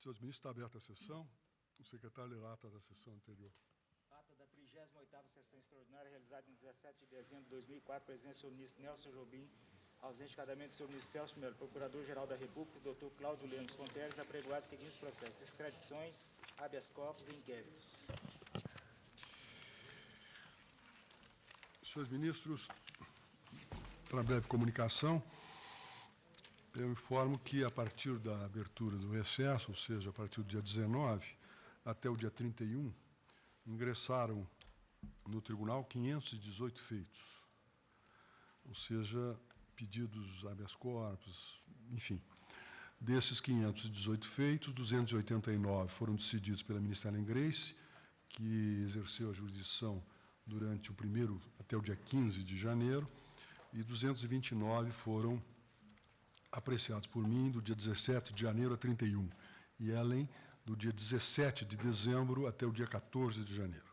Senhores ministros, está aberta a sessão. O secretário lerá a ata da sessão anterior. Ata da 38ª Sessão Extraordinária, realizada em 17 de dezembro de 2004, presidente do senhor ministro Nelson Jobim, ausente cadamente do senhor ministro Celso Melo, procurador-geral da República, doutor Cláudio Lemos Fonteles, apregoados os seguintes processos: extradições, habeas corpus e inquéritos. Senhores ministros, para breve comunicação, eu informo que, a partir da abertura do recesso, ou seja, a partir do dia 19 até o dia 31, ingressaram no tribunal 518 feitos, ou seja, pedidos habeas corpus, enfim. Desses 518 feitos, 289 foram decididos pela ministra Ellen Grace, que exerceu a jurisdição durante o primeiro até o dia 15 de janeiro, e 229 foram apreciados por mim do dia 17 de janeiro a 31, e Ellen do dia 17 de dezembro até o dia 14 de janeiro.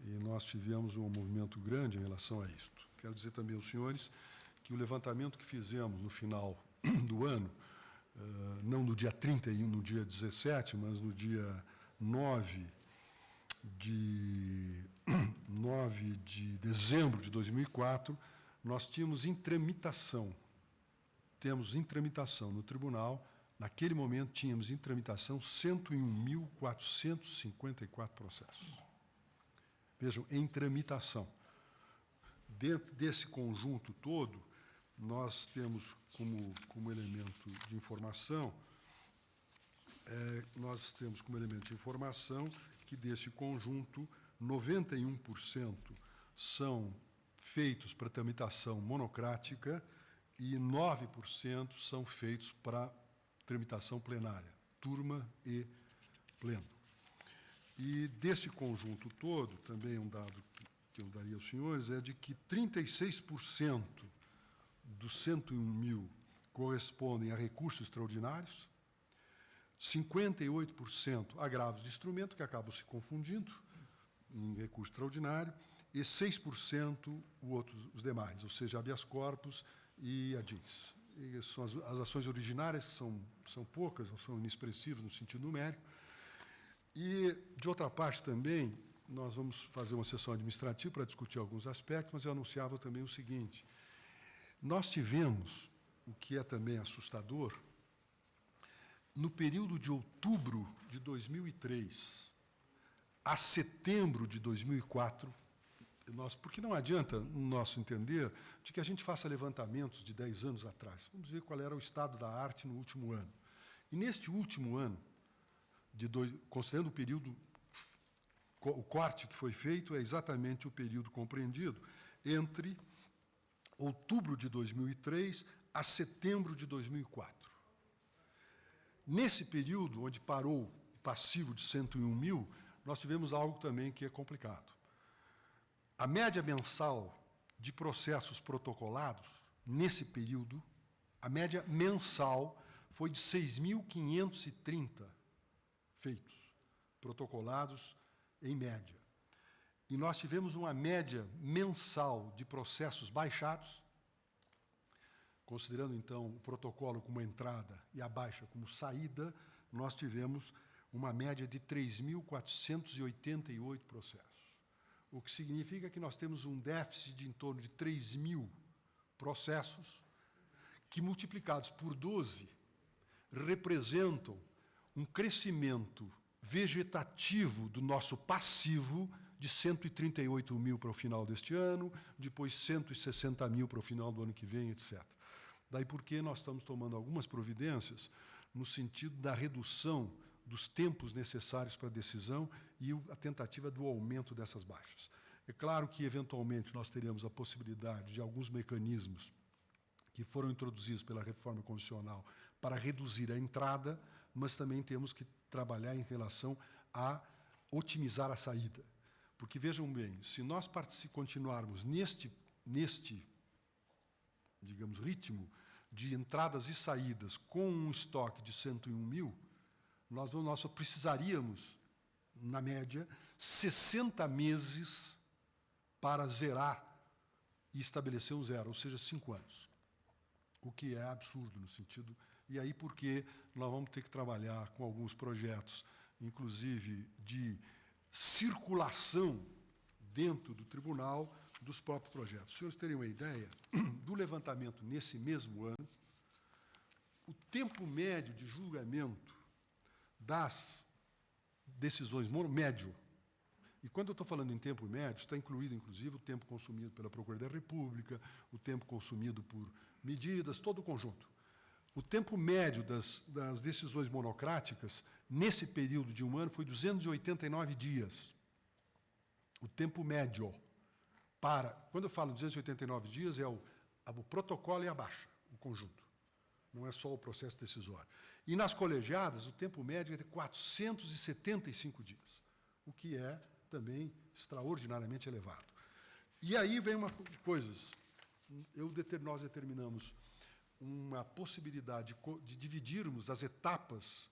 E nós tivemos um movimento grande em relação a isto. Quero dizer também aos senhores que o levantamento que fizemos no final do ano, não no dia 31, no dia 17, mas no dia 9 de dezembro de 2004, nós temos em tramitação no tribunal, naquele momento tínhamos em tramitação 101.454 processos. Vejam, em tramitação. Dentro desse conjunto todo, nós temos como elemento de informação, que desse conjunto, 91% são feitos para tramitação monocrática e 9% são feitos para tramitação plenária, turma e pleno. E desse conjunto todo, também um dado que eu daria aos senhores, é de que 36% dos 101.000 correspondem a recursos extraordinários, 58% agravos de instrumento, que acabam se confundindo em recurso extraordinário, e 6% os demais, ou seja, habeas corpus e ADIs. E são as ações originárias, que são poucas, não são inexpressivas no sentido numérico. E, de outra parte, também, nós vamos fazer uma sessão administrativa para discutir alguns aspectos, mas eu anunciava também o seguinte: nós tivemos, o que é também assustador, no período de outubro de 2003 a setembro de 2004, porque não adianta, no nosso entender, de que a gente faça levantamentos de 10 anos atrás. Vamos ver qual era o estado da arte no último ano. E, neste último ano, considerando o período, o corte que foi feito é exatamente o período compreendido entre outubro de 2003 a setembro de 2004. Nesse período, onde parou o passivo de 101.000, nós tivemos algo também que é complicado. A média mensal de processos protocolados, nesse período, a média mensal foi de 6.530 feitos, protocolados em média. E nós tivemos uma média mensal de processos baixados, considerando, então, o protocolo como entrada e a baixa como saída, nós tivemos uma média de 3.488 processos. O que significa que nós temos um déficit de em torno de 3.000 processos, que, multiplicados por 12, representam um crescimento vegetativo do nosso passivo de 138.000 para o final deste ano, depois 160.000 para o final do ano que vem, etc. Daí porque nós estamos tomando algumas providências no sentido da redução dos tempos necessários para a decisão e a tentativa do aumento dessas baixas. É claro que, eventualmente, nós teremos a possibilidade de alguns mecanismos que foram introduzidos pela reforma constitucional para reduzir a entrada, mas também temos que trabalhar em relação a otimizar a saída. Porque, vejam bem, se nós continuarmos neste, digamos, ritmo de entradas e saídas com um estoque de 101.000, nós só precisaríamos, na média, 60 meses para zerar e estabelecer um zero, ou seja, 5 anos. O que é absurdo no sentido E aí porque nós vamos ter que trabalhar com alguns projetos, inclusive de circulação dentro do tribunal dos próprios projetos. Os senhores terem uma ideia, do levantamento nesse mesmo ano, o tempo médio de julgamento das decisões médio. E quando eu estou falando em tempo médio, está incluído, inclusive, o tempo consumido pela Procuradoria da República, o tempo consumido por medidas, todo o conjunto. O tempo médio das decisões monocráticas, nesse período de um ano, foi 289 dias. O tempo médio. Quando eu falo 289 dias, é o protocolo e a baixa, o conjunto. Não é só o processo decisório. E nas colegiadas, o tempo médio é de 475 dias, o que é também extraordinariamente elevado. E aí vem uma coisa, nós determinamos uma possibilidade de dividirmos as etapas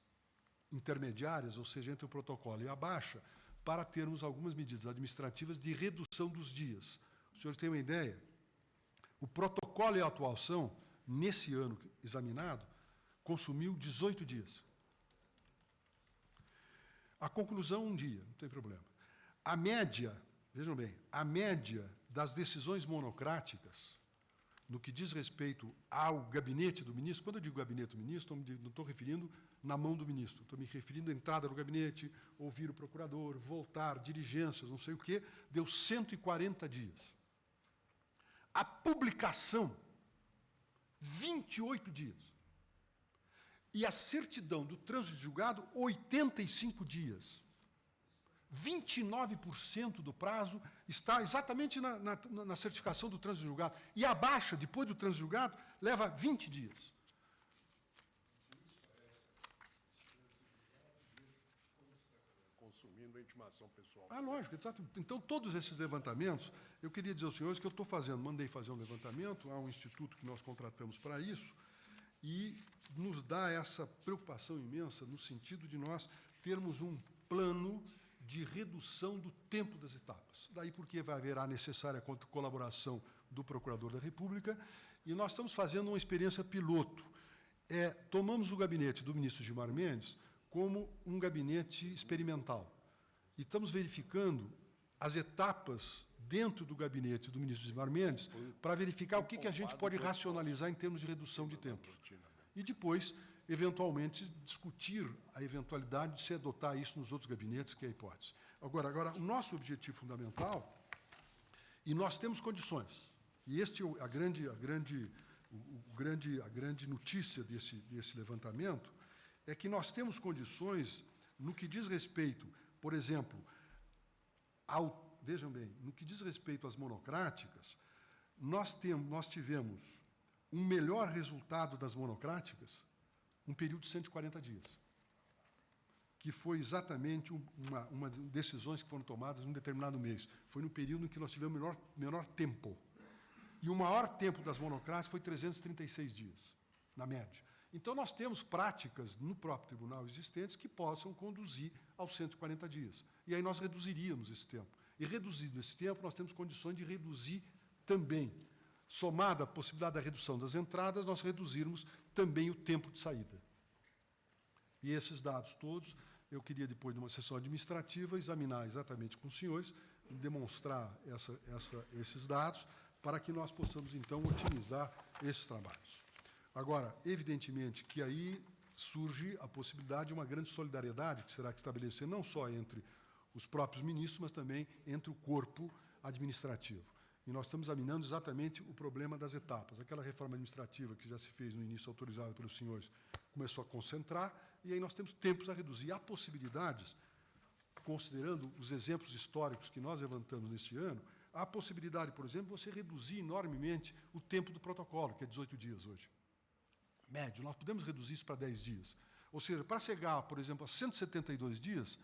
intermediárias, ou seja, entre o protocolo e a baixa, para termos algumas medidas administrativas de redução dos dias. Os senhores têm uma ideia? O protocolo e a atuação, nesse ano examinado, consumiu 18 dias. A conclusão, 1 dia, não tem problema. A média, vejam bem, a média das decisões monocráticas, no que diz respeito ao gabinete do ministro, quando eu digo gabinete do ministro, não estou referindo na mão do ministro, estou me referindo à entrada do gabinete, ouvir o procurador, voltar, diligências, não sei o quê, deu 140 dias. A publicação, 28 dias. E a certidão do trânsito de julgado, 85 dias. 29% do prazo está exatamente na certificação do trânsito de julgado. E a baixa, depois do trânsito de julgado, leva 20 dias. Consumindo a intimação pessoal. Lógico, exato. Então, todos esses levantamentos, eu queria dizer aos senhores que eu estou fazendo, mandei fazer um levantamento, há um instituto que nós contratamos para isso, e nos dá essa preocupação imensa no sentido de nós termos um plano de redução do tempo das etapas. Daí porque vai haver a necessária colaboração do Procurador da República, e nós estamos fazendo uma experiência piloto. Tomamos o gabinete do ministro Gilmar Mendes como um gabinete experimental. E estamos verificando as etapas dentro do gabinete do ministro Gilmar Mendes para verificar o que a gente pode racionalizar em termos de redução de tempos. E depois, eventualmente, discutir a eventualidade de se adotar isso nos outros gabinetes, que é a hipótese. Agora, o nosso objetivo fundamental, e nós temos condições, e este é a grande notícia desse levantamento, é que nós temos condições no que diz respeito, por exemplo, vejam bem, no que diz respeito às monocráticas, nós tivemos um melhor resultado das monocráticas, um período de 140 dias, que foi exatamente uma decisões que foram tomadas num determinado mês. Foi no período em que nós tivemos menor tempo. E o maior tempo das monocráticas foi 336 dias, na média. Então, nós temos práticas no próprio tribunal existentes que possam conduzir aos 140 dias. E aí nós reduziríamos esse tempo. E reduzido esse tempo, nós temos condições de reduzir também. Somada a possibilidade da redução das entradas, nós reduzirmos também o tempo de saída. E esses dados todos, eu queria, depois de uma sessão administrativa, examinar exatamente com os senhores, e demonstrar esses dados, para que nós possamos, então, otimizar esses trabalhos. Agora, evidentemente que aí surge a possibilidade de uma grande solidariedade que será que estabelecer não só entre os próprios ministros, mas também entre o corpo administrativo. E nós estamos examinando exatamente o problema das etapas. Aquela reforma administrativa que já se fez no início, autorizada pelos senhores, começou a concentrar, e aí nós temos tempos a reduzir. Há possibilidades, considerando os exemplos históricos que nós levantamos neste ano, há a possibilidade, por exemplo, de você reduzir enormemente o tempo do protocolo, que é 18 dias hoje. Médio, nós podemos reduzir isso para 10 dias. Ou seja, para chegar, por exemplo, a 172 dias,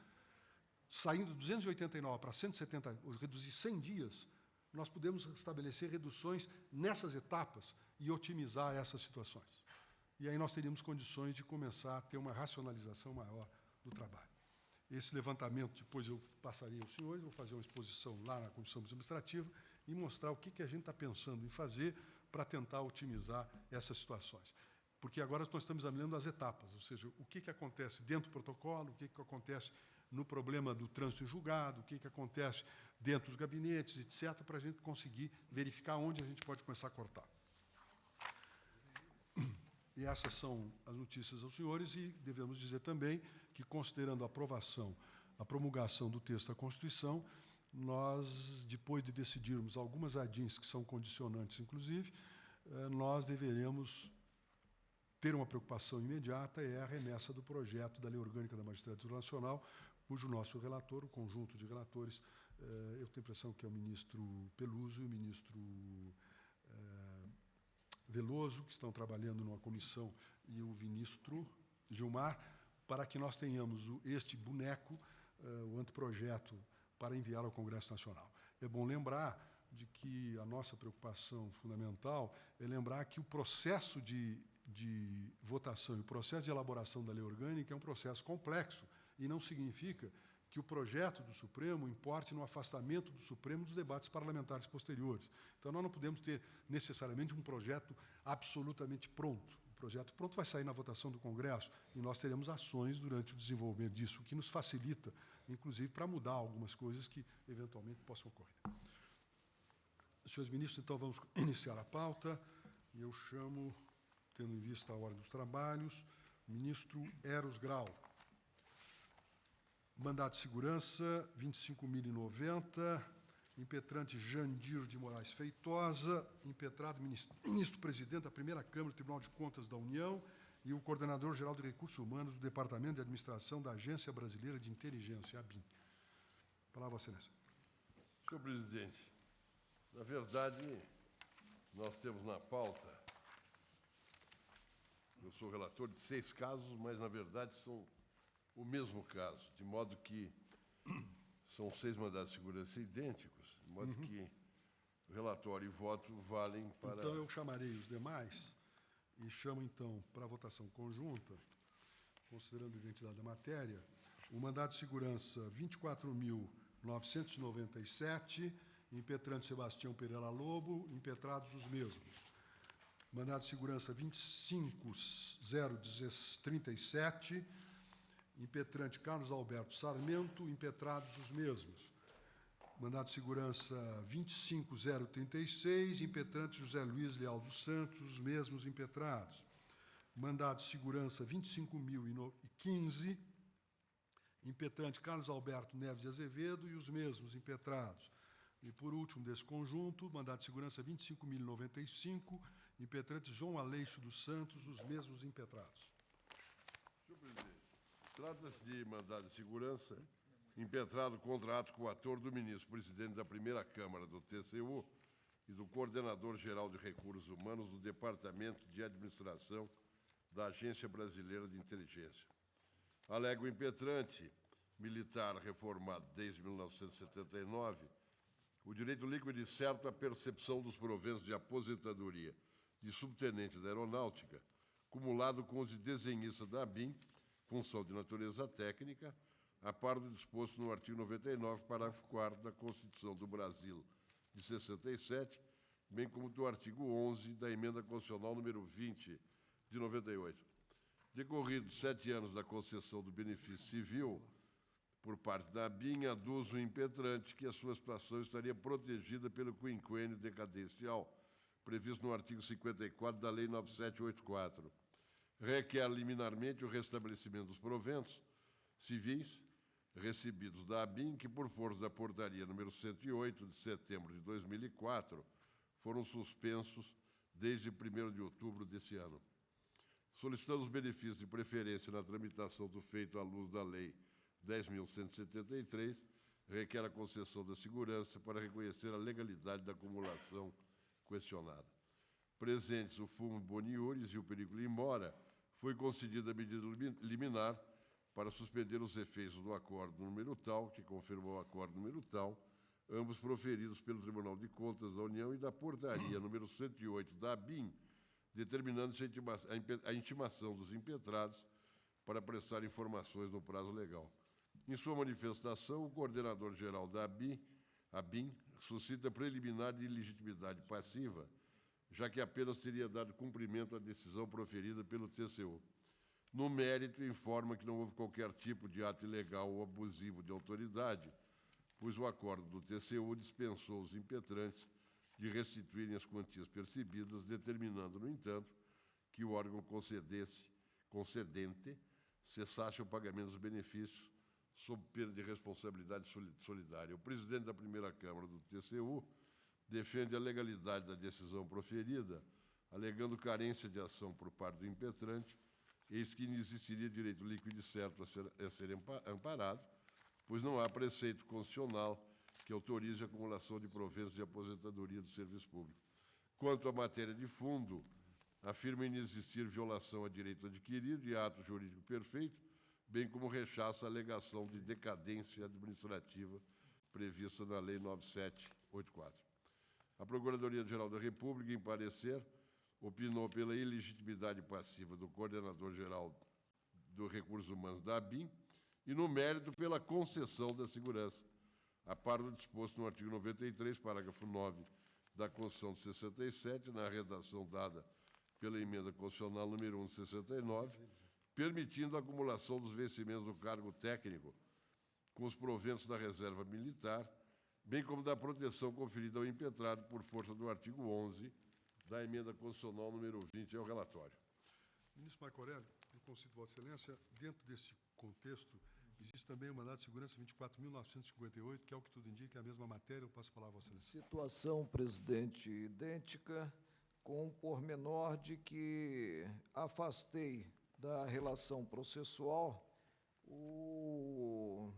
saindo de 289 para 170, ou reduzir 100 dias, nós podemos estabelecer reduções nessas etapas e otimizar essas situações. E aí nós teríamos condições de começar a ter uma racionalização maior do trabalho. Esse levantamento, depois eu passaria aos senhores, vou fazer uma exposição lá na Comissão Administrativa e mostrar o que a gente está pensando em fazer para tentar otimizar essas situações. porque agora nós estamos examinando as etapas, ou seja, o que acontece dentro do protocolo, o que acontece no problema do trânsito em julgado, o que acontece dentro dos gabinetes, etc., para a gente conseguir verificar onde a gente pode começar a cortar. E essas são as notícias aos senhores, e devemos dizer também que, considerando a aprovação, a promulgação do texto da Constituição, nós, depois de decidirmos algumas ADINs que são condicionantes, inclusive, nós deveremos ter uma preocupação imediata, é a remessa do projeto da Lei Orgânica da Magistratura Nacional, cujo nosso relator, o conjunto de relatores, eu tenho a impressão que é o ministro Peluso e o ministro Veloso, que estão trabalhando numa comissão, e o ministro Gilmar, para que nós tenhamos este boneco, o anteprojeto, para enviar ao Congresso Nacional. É bom lembrar de que a nossa preocupação fundamental é lembrar que o processo de votação e o processo de elaboração da lei orgânica é um processo complexo e não significa que o projeto do Supremo importe no afastamento do Supremo dos debates parlamentares posteriores. Então, nós não podemos ter necessariamente um projeto absolutamente pronto. O projeto pronto vai sair na votação do Congresso e nós teremos ações durante o desenvolvimento disso, o que nos facilita, inclusive, para mudar algumas coisas que, eventualmente, possam ocorrer. Senhores ministros, então, vamos iniciar a pauta. E eu chamo, tendo em vista a ordem dos trabalhos, o ministro Eros Grau. Mandato de segurança, 25.090, impetrante Jandir de Moraes Feitosa, impetrado ministro-presidente da primeira Câmara do Tribunal de Contas da União e o coordenador-geral de Recursos Humanos do Departamento de Administração da Agência Brasileira de Inteligência, ABIN. Palavra, Vossa Excelência. Senhor presidente, na verdade, nós temos na pauta, eu sou relator de 6 casos, mas, na verdade, são o mesmo caso, de modo que são 6 mandados de segurança idênticos, de modo que o relatório e voto valem para... Então, eu chamarei os demais e chamo, então, para a votação conjunta, considerando a identidade da matéria, o mandado de segurança 24.997, impetrante Sebastião Pereira Lobo, impetrados os mesmos. Mandado de segurança 25.037, impetrante Carlos Alberto Sarmento, impetrados os mesmos. Mandado de segurança 25.036, impetrante José Luiz Leal dos Santos, os mesmos impetrados. Mandado de segurança 25.015, impetrante Carlos Alberto Neves de Azevedo e os mesmos impetrados. E, por último, desse conjunto, mandado de segurança 25.095, impetrante João Aleixo dos Santos, os mesmos impetrados. Senhor presidente, trata-se de mandado de segurança impetrado contra ato coator do ministro-presidente da primeira Câmara do TCU e do coordenador-geral de Recursos Humanos do Departamento de Administração da Agência Brasileira de Inteligência. Alega o impetrante, militar reformado desde 1979, o direito líquido e certo à percepção dos proventos de aposentadoria de subtenente da Aeronáutica, cumulado com os de desenhista da ABIN, função de natureza técnica, a par do disposto no artigo 99, parágrafo 4º da Constituição do Brasil de 67, bem como do artigo 11 da Emenda Constitucional número 20 de 98. Decorridos 7 anos da concessão do benefício civil por parte da ABIN, aduz o impetrante que a sua situação estaria protegida pelo quinquênio decadencial, previsto no artigo 54 da Lei 9784. Requer liminarmente o restabelecimento dos proventos civis recebidos da ABIN, que, por força da portaria número 108, de setembro de 2004, foram suspensos desde 1º de outubro desse ano. Solicitando os benefícios de preferência na tramitação do feito à luz da Lei 10.173, requer a concessão da segurança para reconhecer a legalidade da acumulação questionada. Presentes o fumo boniures e o perigo mora, foi concedida a medida liminar para suspender os efeitos do acordo número tal, que confirmou o acordo número tal, ambos proferidos pelo Tribunal de Contas da União e da portaria número 108 da ABIN, determinando a intimação dos impetrados para prestar informações no prazo legal. Em sua manifestação, o coordenador-geral da ABIN suscita preliminar de ilegitimidade passiva, já que apenas teria dado cumprimento à decisão proferida pelo TCU. No mérito, informa que não houve qualquer tipo de ato ilegal ou abusivo de autoridade, pois o acordo do TCU dispensou os impetrantes de restituírem as quantias percebidas, determinando, no entanto, que o órgão concedente cessasse o pagamento dos benefícios sob pena de responsabilidade solidária. O presidente da primeira Câmara do TCU defende a legalidade da decisão proferida, alegando carência de ação por parte do impetrante, eis que não existiria direito líquido e certo a ser amparado, pois não há preceito constitucional que autorize a acumulação de proventos de aposentadoria do serviço público. Quanto à matéria de fundo, afirma inexistir violação a direito adquirido e ato jurídico perfeito, bem como rechaça a alegação de decadência administrativa prevista na Lei 9784. A Procuradoria-Geral da República, em parecer, opinou pela ilegitimidade passiva do coordenador-geral do Recursos Humanos da ABIN e, no mérito, pela concessão da segurança, a par do disposto no artigo 93, parágrafo 9 da Constituição de 67, na redação dada pela emenda constitucional número 1 de 69, permitindo a acumulação dos vencimentos do cargo técnico com os proventos da reserva militar, bem como da proteção conferida ao impetrado por força do artigo 11 da emenda constitucional número 20 ao relatório. Ministro Marco Aurélio, eu concito Vossa Excelência, dentro desse contexto, existe também o mandado de segurança 24.958, que é o que tudo indica, é a mesma matéria. Eu passo a palavra a Vossa Excelência. Situação, presidente, idêntica, com o pormenor de que afastei da relação processual o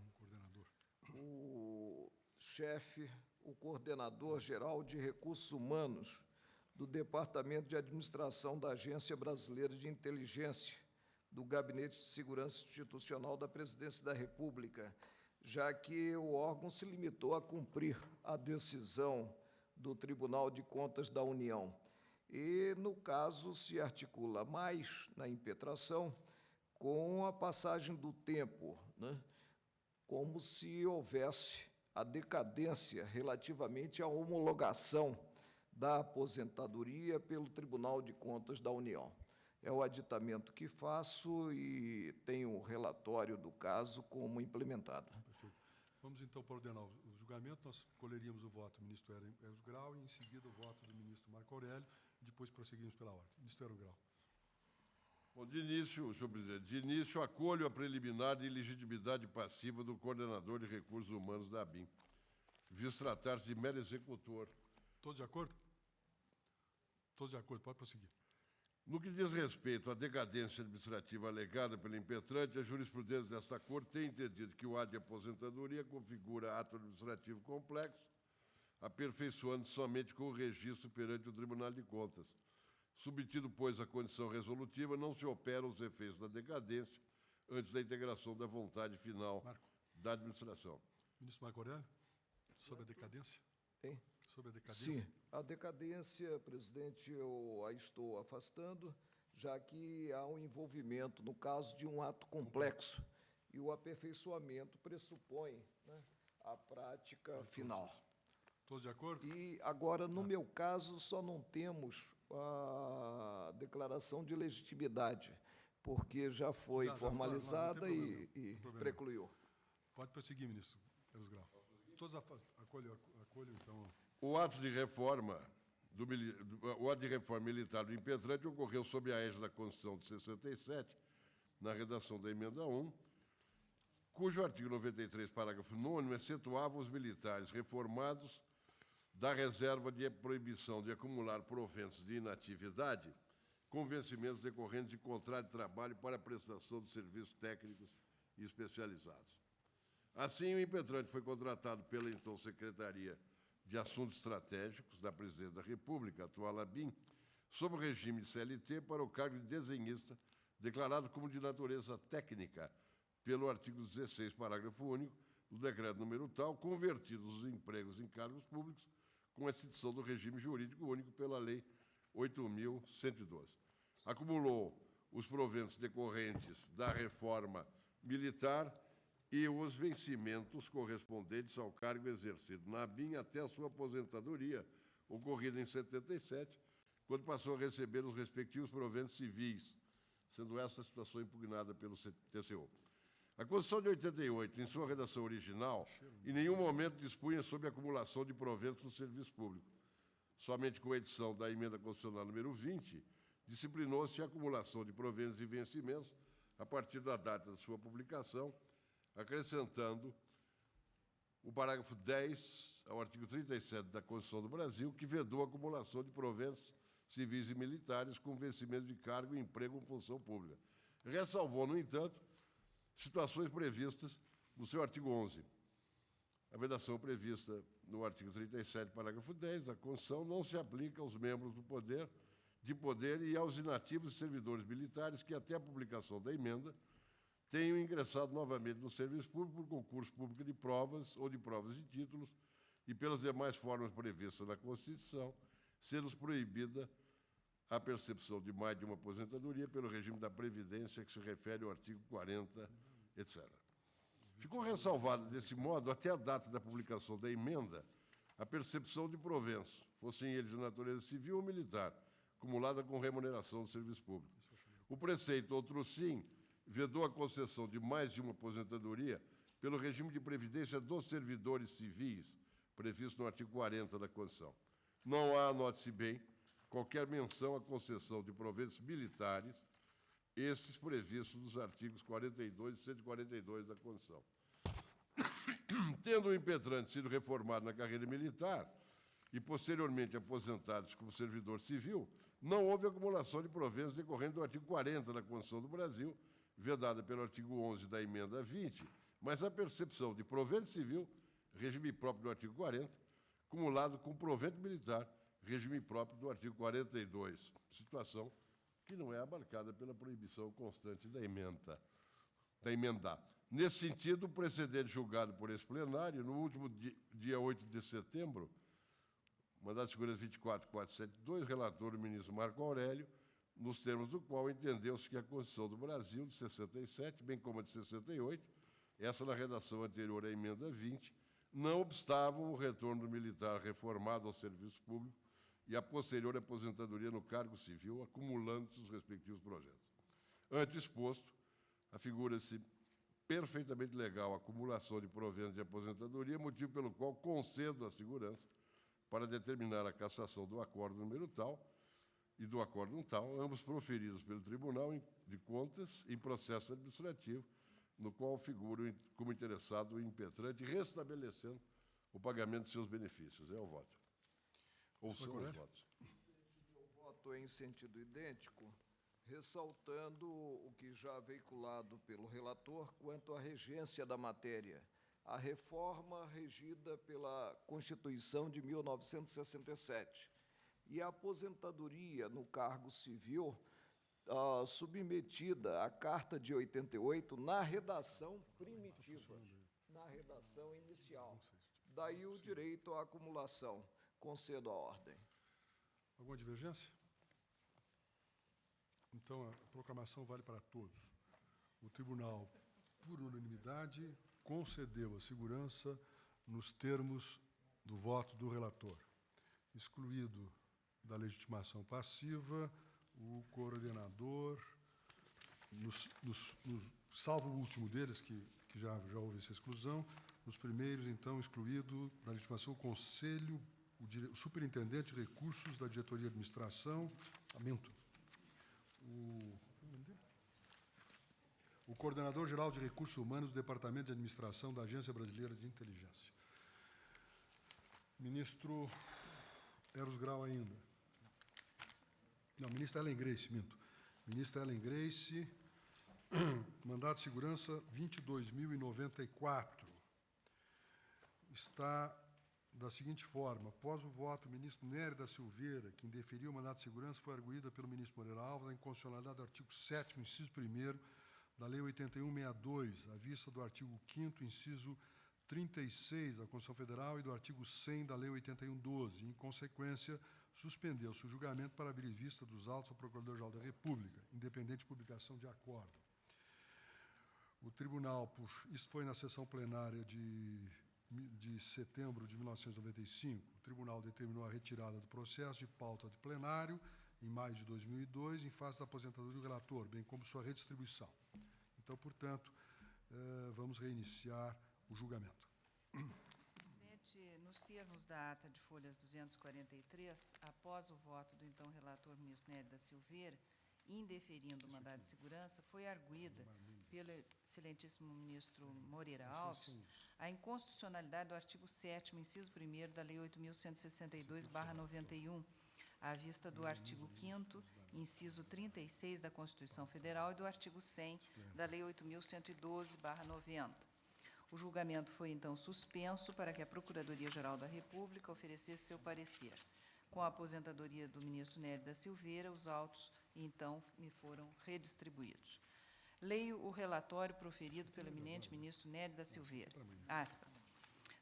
chefe, o coordenador-geral de Recursos Humanos do Departamento de Administração da Agência Brasileira de Inteligência, do Gabinete de Segurança Institucional da Presidência da República, já que o órgão se limitou a cumprir a decisão do Tribunal de Contas da União. E, no caso, se articula mais na impetração com a passagem do tempo, né? Como se houvesse a decadência relativamente à homologação da aposentadoria pelo Tribunal de Contas da União. É o aditamento que faço e tenho o relatório do caso como implementado. Perfeito. Vamos, então, para ordenar o julgamento. Nós colheríamos o voto do ministro Eros Grau e, em seguida, o voto do ministro Marco Aurélio, e depois prosseguimos pela ordem. Ministro Eros Grau. Bom, de início, senhor presidente, acolho a preliminar de ilegitimidade passiva do coordenador de recursos humanos da ABIN, visto tratar-se de mero executor. Todos de acordo? Todos de acordo, pode prosseguir. No que diz respeito à decadência administrativa alegada pelo impetrante, a jurisprudência desta Corte tem entendido que o ato de aposentadoria configura ato administrativo complexo, aperfeiçoando somente com o registro perante o Tribunal de Contas. Submetido, pois, à condição resolutiva, não se operam os efeitos da decadência antes da integração da vontade final da administração. Ministro Marco Aurélio, sobre a decadência? Hein? Sobre a decadência? Sim, a decadência, presidente, eu a estou afastando, já que há um envolvimento, no caso de um ato complexo, e o aperfeiçoamento pressupõe, né, a prática final. Todos de acordo? E agora, no meu caso, só não temos a declaração de legitimidade, porque já foi formalizada e precluiu. Pode prosseguir, ministro Eros Grau. Todos acolho, então. O ato de reforma militar do impetrante ocorreu sob a égide da Constituição de 67, na redação da emenda 1, cujo artigo 93, parágrafo 9º, excetuava os militares reformados da reserva de proibição de acumular proventos de inatividade com vencimentos decorrentes de contrato de trabalho para a prestação de serviços técnicos e especializados. Assim, o impetrante foi contratado pela, então, Secretaria de Assuntos Estratégicos da Presidência da República, atual ABIN, sob o regime de CLT para o cargo de desenhista, declarado como de natureza técnica pelo artigo 16, parágrafo único, do decreto número tal, convertidos os empregos em cargos públicos com a extinção do regime jurídico único pela Lei 8.112. Acumulou os proventos decorrentes da reforma militar e os vencimentos correspondentes ao cargo exercido na ABIN até a sua aposentadoria, ocorrida em 77, quando passou a receber os respectivos proventos civis, sendo esta a situação impugnada pelo TCU. A Constituição de 88, em sua redação original, em nenhum momento dispunha sobre a acumulação de proventos no serviço público. Somente com a edição da Emenda Constitucional número 20, disciplinou-se a acumulação de proventos e vencimentos a partir da data da sua publicação, acrescentando o parágrafo 10 ao artigo 37 da Constituição do Brasil, que vedou a acumulação de proventos civis e militares com vencimento de cargo e emprego em função pública. Ressalvou, no entanto, situações previstas no seu artigo 11. A vedação prevista no artigo 37, parágrafo 10 da Constituição, não se aplica aos membros de poder e aos inativos e servidores militares que, até a publicação da emenda, tenham ingressado novamente no serviço público por concurso público de provas ou de provas de títulos e pelas demais formas previstas na Constituição, sendo proibida a percepção de mais de uma aposentadoria pelo regime da Previdência, que se refere ao artigo 40, etc. Ficou ressalvado, desse modo, até a data da publicação da emenda, a percepção de proventos, fossem eles de natureza civil ou militar, acumulada com remuneração do serviço público. O preceito, outro sim, vedou a concessão de mais de uma aposentadoria pelo regime de previdência dos servidores civis, previsto no artigo 40 da Constituição. Não há, note-se bem, qualquer menção à concessão de proventos militares, estes previstos nos artigos 42 e 142 da Constituição. Tendo o impetrante sido reformado na carreira militar e posteriormente aposentados como servidor civil, não houve acumulação de proventos decorrente do artigo 40 da Constituição do Brasil, vedada pelo artigo 11 da emenda 20, mas a percepção de provento civil, regime próprio do artigo 40, acumulado com provento militar, regime próprio do artigo 42, situação que não é abarcada pela proibição constante da emenda. Nesse sentido, o precedente julgado por esse plenário, no último dia 8 de setembro, mandado de segurança 24472, relator o ministro Marco Aurélio, nos termos do qual entendeu-se que a Constituição do Brasil, de 67, bem como a de 68, essa na redação anterior à emenda 20, não obstavam o retorno do militar reformado ao serviço público e a posterior aposentadoria no cargo civil, acumulando-se os respectivos projetos. Ante exposto, afigura-se perfeitamente legal a acumulação de proventos de aposentadoria, motivo pelo qual concedo a segurança para determinar a cassação do acordo número tal e do acórdão tal, ambos proferidos pelo Tribunal de Contas em processo administrativo, no qual figuro como interessado o impetrante, restabelecendo o pagamento de seus benefícios. É o voto. Ou são os votos. Eu voto em sentido idêntico, ressaltando o que já veiculado pelo relator quanto à regência da matéria. A reforma regida pela Constituição de 1967 e a aposentadoria no cargo civil submetida à Carta de 88 na redação primitiva, na redação inicial. Daí o direito à acumulação. Concedo a ordem. Alguma divergência? Então, a proclamação vale para todos. O tribunal, por unanimidade, concedeu a segurança nos termos do voto do relator, excluído da legitimação passiva o coordenador, salvo o último deles, que já houve essa exclusão, nos primeiros, então, excluído da legitimação o Conselho, o Superintendente de Recursos da Diretoria de Administração, o Coordenador-Geral de Recursos Humanos do Departamento de Administração da Agência Brasileira de Inteligência. Ministro Eros Grau ainda. Não, ministra Ellen Grace, minto. Ministra Ellen Grace, mandato de segurança 22.094. Está da seguinte forma: após o voto, o ministro Nery da Silveira, que indeferiu o mandato de segurança, foi arguída pelo ministro Moreira Alves a inconstitucionalidade do artigo 7º, inciso 1º, da Lei 8162, à vista do artigo 5º, inciso 36 da Constituição Federal e do artigo 100 da Lei 8112. Em consequência, suspendeu-se o julgamento para abrir vista dos autos ao Procurador-Geral da República, independente de publicação de acordo. O tribunal, isso foi na sessão plenária de de setembro de 1995, o tribunal determinou a retirada do processo de pauta de plenário em maio de 2002, em face da aposentadoria do relator, bem como sua redistribuição. Então, portanto, vamos reiniciar o julgamento. Presidente, nos termos da ata de folhas 243, após o voto do então relator ministro Nery da Silveira, indeferindo o mandado de segurança, foi arguida pelo excelentíssimo ministro Moreira Alves a inconstitucionalidade do artigo 7º, inciso 1º da Lei 8.162/91, à vista do artigo 5º, inciso 36 da Constituição Federal e do artigo 100 da Lei 8.112/90. O julgamento foi, então, suspenso para que a Procuradoria-Geral da República oferecesse seu parecer. Com a aposentadoria do ministro Nery da Silveira, os autos, então, me foram redistribuídos. Leio o relatório proferido pelo eminente ministro Nery da Silveira. Aspas.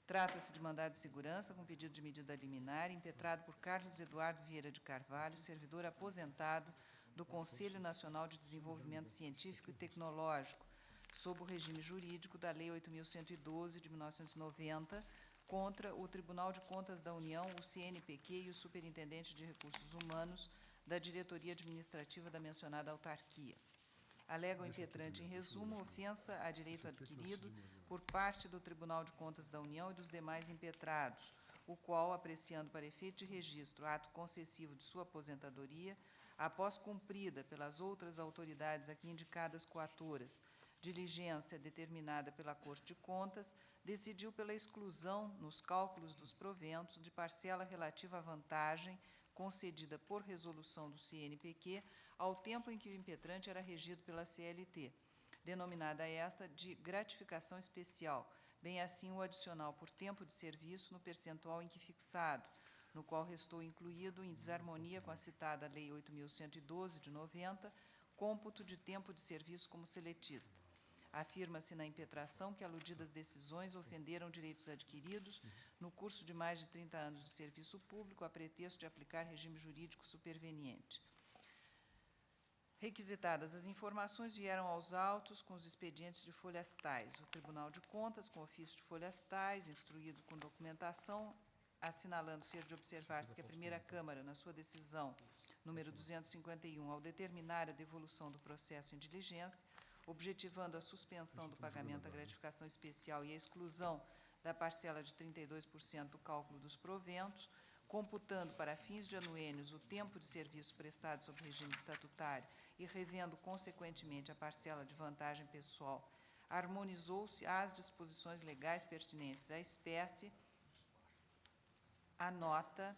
Trata-se de mandado de segurança com pedido de medida liminar impetrado por Carlos Eduardo Vieira de Carvalho, servidor aposentado do Conselho Nacional de Desenvolvimento Científico e Tecnológico, sob o regime jurídico da Lei 8.112, de 1990, contra o Tribunal de Contas da União, o CNPq e o Superintendente de Recursos Humanos da Diretoria Administrativa da mencionada autarquia. Alega o impetrante, em resumo, ofensa a direito adquirido por parte do Tribunal de Contas da União e dos demais impetrados, o qual, apreciando para efeito de registro ato concessivo de sua aposentadoria, após cumprida pelas outras autoridades aqui indicadas coatoras, diligência determinada pela Corte de Contas, decidiu pela exclusão, nos cálculos dos proventos, de parcela relativa à vantagem concedida por resolução do CNPq ao tempo em que o impetrante era regido pela CLT, denominada esta de gratificação especial, bem assim o adicional por tempo de serviço no percentual em que fixado, no qual restou incluído, em desarmonia com a citada Lei 8.112, de 90, cômputo de tempo de serviço como seletista. Afirma-se na impetração que aludidas decisões ofenderam direitos adquiridos no curso de mais de 30 anos de serviço público, a pretexto de aplicar regime jurídico superveniente. Requisitadas as informações, vieram aos autos com os expedientes de folhas tais. O Tribunal de Contas, com ofício de folhas tais, instruído com documentação, assinalando ser de observar-se que a primeira Câmara, na sua decisão número 251, ao determinar a devolução do processo em diligência, objetivando a suspensão do pagamento da gratificação especial e a exclusão da parcela de 32% do cálculo dos proventos, computando para fins de anuênios o tempo de serviço prestado sob regime estatutário e revendo, consequentemente, a parcela de vantagem pessoal, harmonizou-se às disposições legais pertinentes à espécie, a nota,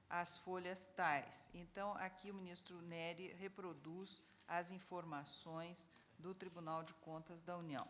as folhas tais. Então, aqui o ministro Nery reproduz as informações do Tribunal de Contas da União.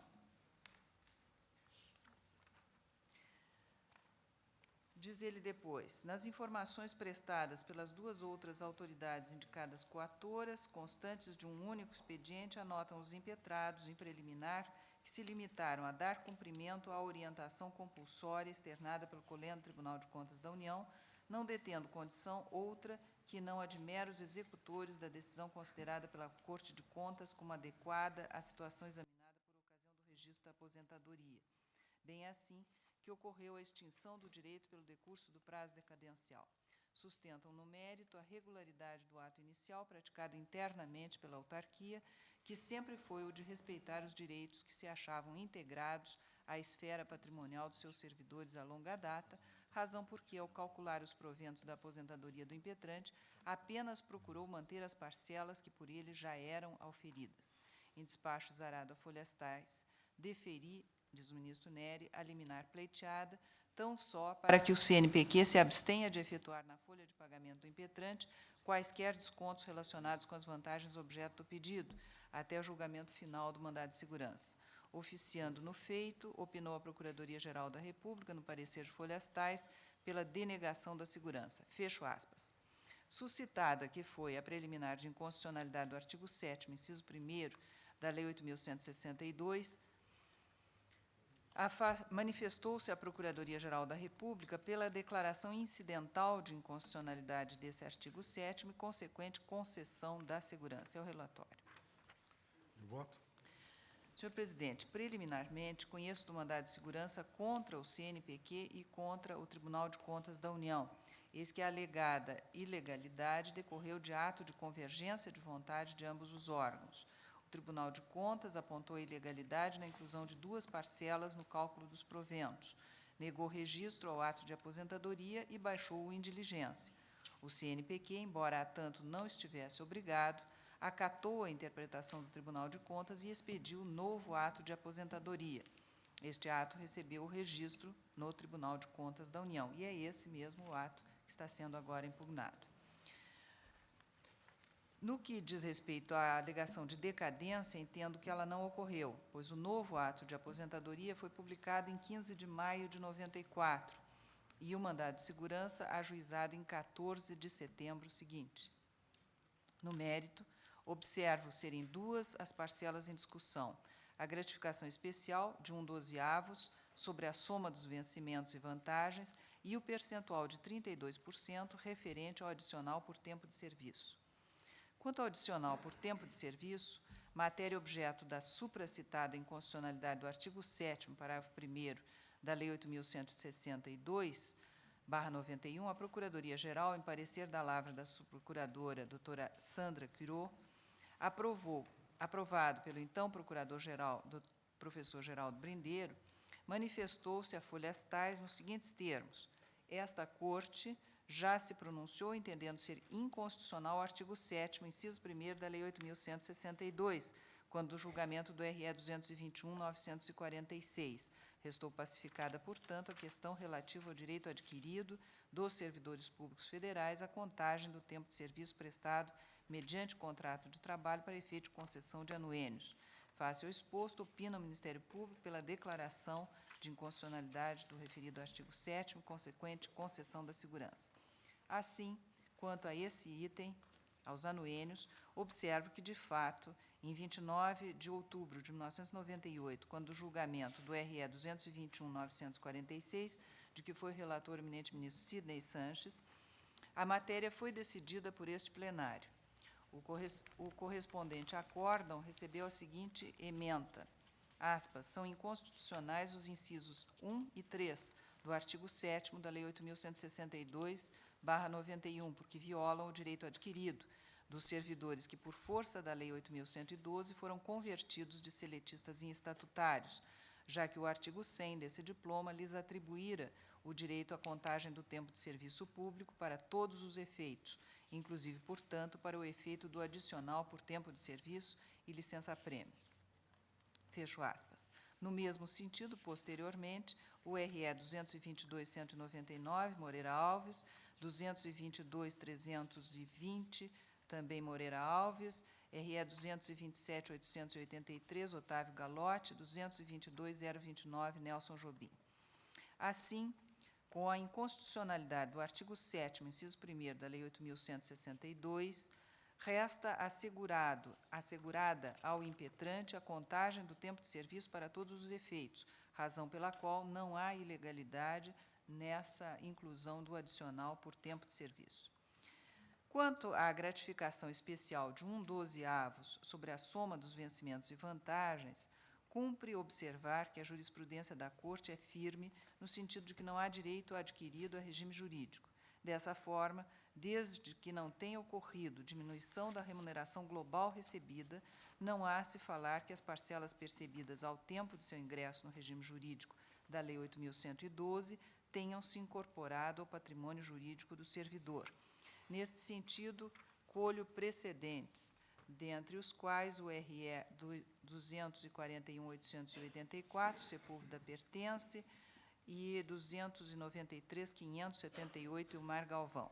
Diz ele depois, nas informações prestadas pelas duas outras autoridades indicadas coatoras, constantes de um único expediente, anotam os impetrados, em preliminar, que se limitaram a dar cumprimento à orientação compulsória externada pelo Colégio Tribunal de Contas da União, não detendo condição outra que não a de meros executores da decisão considerada pela Corte de Contas como adequada à situação examinada por ocasião do registro da aposentadoria. Bem assim, que ocorreu a extinção do direito pelo decurso do prazo decadencial. Sustentam no mérito a regularidade do ato inicial praticado internamente pela autarquia, que sempre foi o de respeitar os direitos que se achavam integrados à esfera patrimonial dos seus servidores a longa data, razão porque, ao calcular os proventos da aposentadoria do impetrante, apenas procurou manter as parcelas que por ele já eram auferidas. Em despacho zarado a folhas tais, deferi, diz o ministro Nery, a liminar pleiteada, tão só para que o CNPq se abstenha de efetuar na folha de pagamento do impetrante quaisquer descontos relacionados com as vantagens objeto do pedido, até o julgamento final do mandado de segurança. Oficiando no feito, opinou a Procuradoria-Geral da República, no parecer de folhas tais, pela denegação da segurança. Fecho aspas. Suscitada que foi a preliminar de inconstitucionalidade do artigo 7º, inciso 1º, da Lei 8.162, manifestou-se a Procuradoria-Geral da República pela declaração incidental de inconstitucionalidade desse artigo 7º e consequente concessão da segurança. É o relatório. Eu voto. Senhor presidente, preliminarmente, conheço do mandado de segurança contra o CNPq e contra o Tribunal de Contas da União, eis que a alegada ilegalidade decorreu de ato de convergência de vontade de ambos os órgãos. O Tribunal de Contas apontou a ilegalidade na inclusão de 2 parcelas no cálculo dos proventos, negou registro ao ato de aposentadoria e baixou-o em diligência. O CNPq, embora a tanto não estivesse obrigado, acatou a interpretação do Tribunal de Contas e expediu novo ato de aposentadoria. Este ato recebeu o registro no Tribunal de Contas da União, e é esse mesmo o ato que está sendo agora impugnado. No que diz respeito à alegação de decadência, entendo que ela não ocorreu, pois o novo ato de aposentadoria foi publicado em 15 de maio de 94 e o mandado de segurança ajuizado em 14 de setembro seguinte. No mérito, observo serem 2 as parcelas em discussão: a gratificação especial de 1/12 sobre a soma dos vencimentos e vantagens e o percentual de 32% referente ao adicional por tempo de serviço. Quanto ao adicional por tempo de serviço, matéria objeto da supracitada inconstitucionalidade do artigo 7º, parágrafo 1º da Lei 8.162/91, a Procuradoria-Geral, em parecer da lavra da subprocuradora doutora Sandra Quirô, aprovado pelo então Procurador-Geral, do professor Geraldo Brindeiro, manifestou-se a folhas tais nos seguintes termos: esta Corte já se pronunciou entendendo ser inconstitucional o artigo 7º, inciso 1º da Lei 8.162, quando do julgamento do RE 221.946. Restou pacificada, portanto, a questão relativa ao direito adquirido dos servidores públicos federais à contagem do tempo de serviço prestado mediante contrato de trabalho para efeito de concessão de anuênios. Face ao exposto, opina o Ministério Público pela declaração de inconstitucionalidade do referido artigo 7º, consequente concessão da segurança. Assim, quanto a esse item, aos anuênios, observo que, de fato, em 29 de outubro de 1998, quando do julgamento do RE 221.946, de que foi relator o eminente ministro Sidney Sanches, a matéria foi decidida por este plenário. O correspondente acórdão recebeu a seguinte ementa, aspas, são inconstitucionais os incisos 1 e 3 do artigo 7º da Lei 8.162/91, porque violam o direito adquirido dos servidores que, por força da Lei 8.112, foram convertidos de seletistas em estatutários, já que o artigo 100 desse diploma lhes atribuíra o direito à contagem do tempo de serviço público para todos os efeitos, inclusive, portanto, para o efeito do adicional por tempo de serviço e licença-prêmio. Fecho aspas. No mesmo sentido, posteriormente, o RE 222.199, Moreira Alves, 222.320, também Moreira Alves, RE 227.883, Otávio Galotti, 222.029, Nelson Jobim. Assim, com a inconstitucionalidade do artigo 7º, inciso 1º da Lei 8.162, resta assegurada ao impetrante a contagem do tempo de serviço para todos os efeitos, razão pela qual não há ilegalidade nessa inclusão do adicional por tempo de serviço. Quanto à gratificação especial de 1/12 sobre a soma dos vencimentos e vantagens, cumpre observar que a jurisprudência da Corte é firme no sentido de que não há direito adquirido a regime jurídico. Dessa forma, desde que não tenha ocorrido diminuição da remuneração global recebida, não há se falar que as parcelas percebidas ao tempo de seu ingresso no regime jurídico da Lei 8.112 tenham se incorporado ao patrimônio jurídico do servidor. Neste sentido, colho precedentes, dentre os quais o RE 241.884, Sepúlveda Pertence, e 293.578, Ilmar Galvão.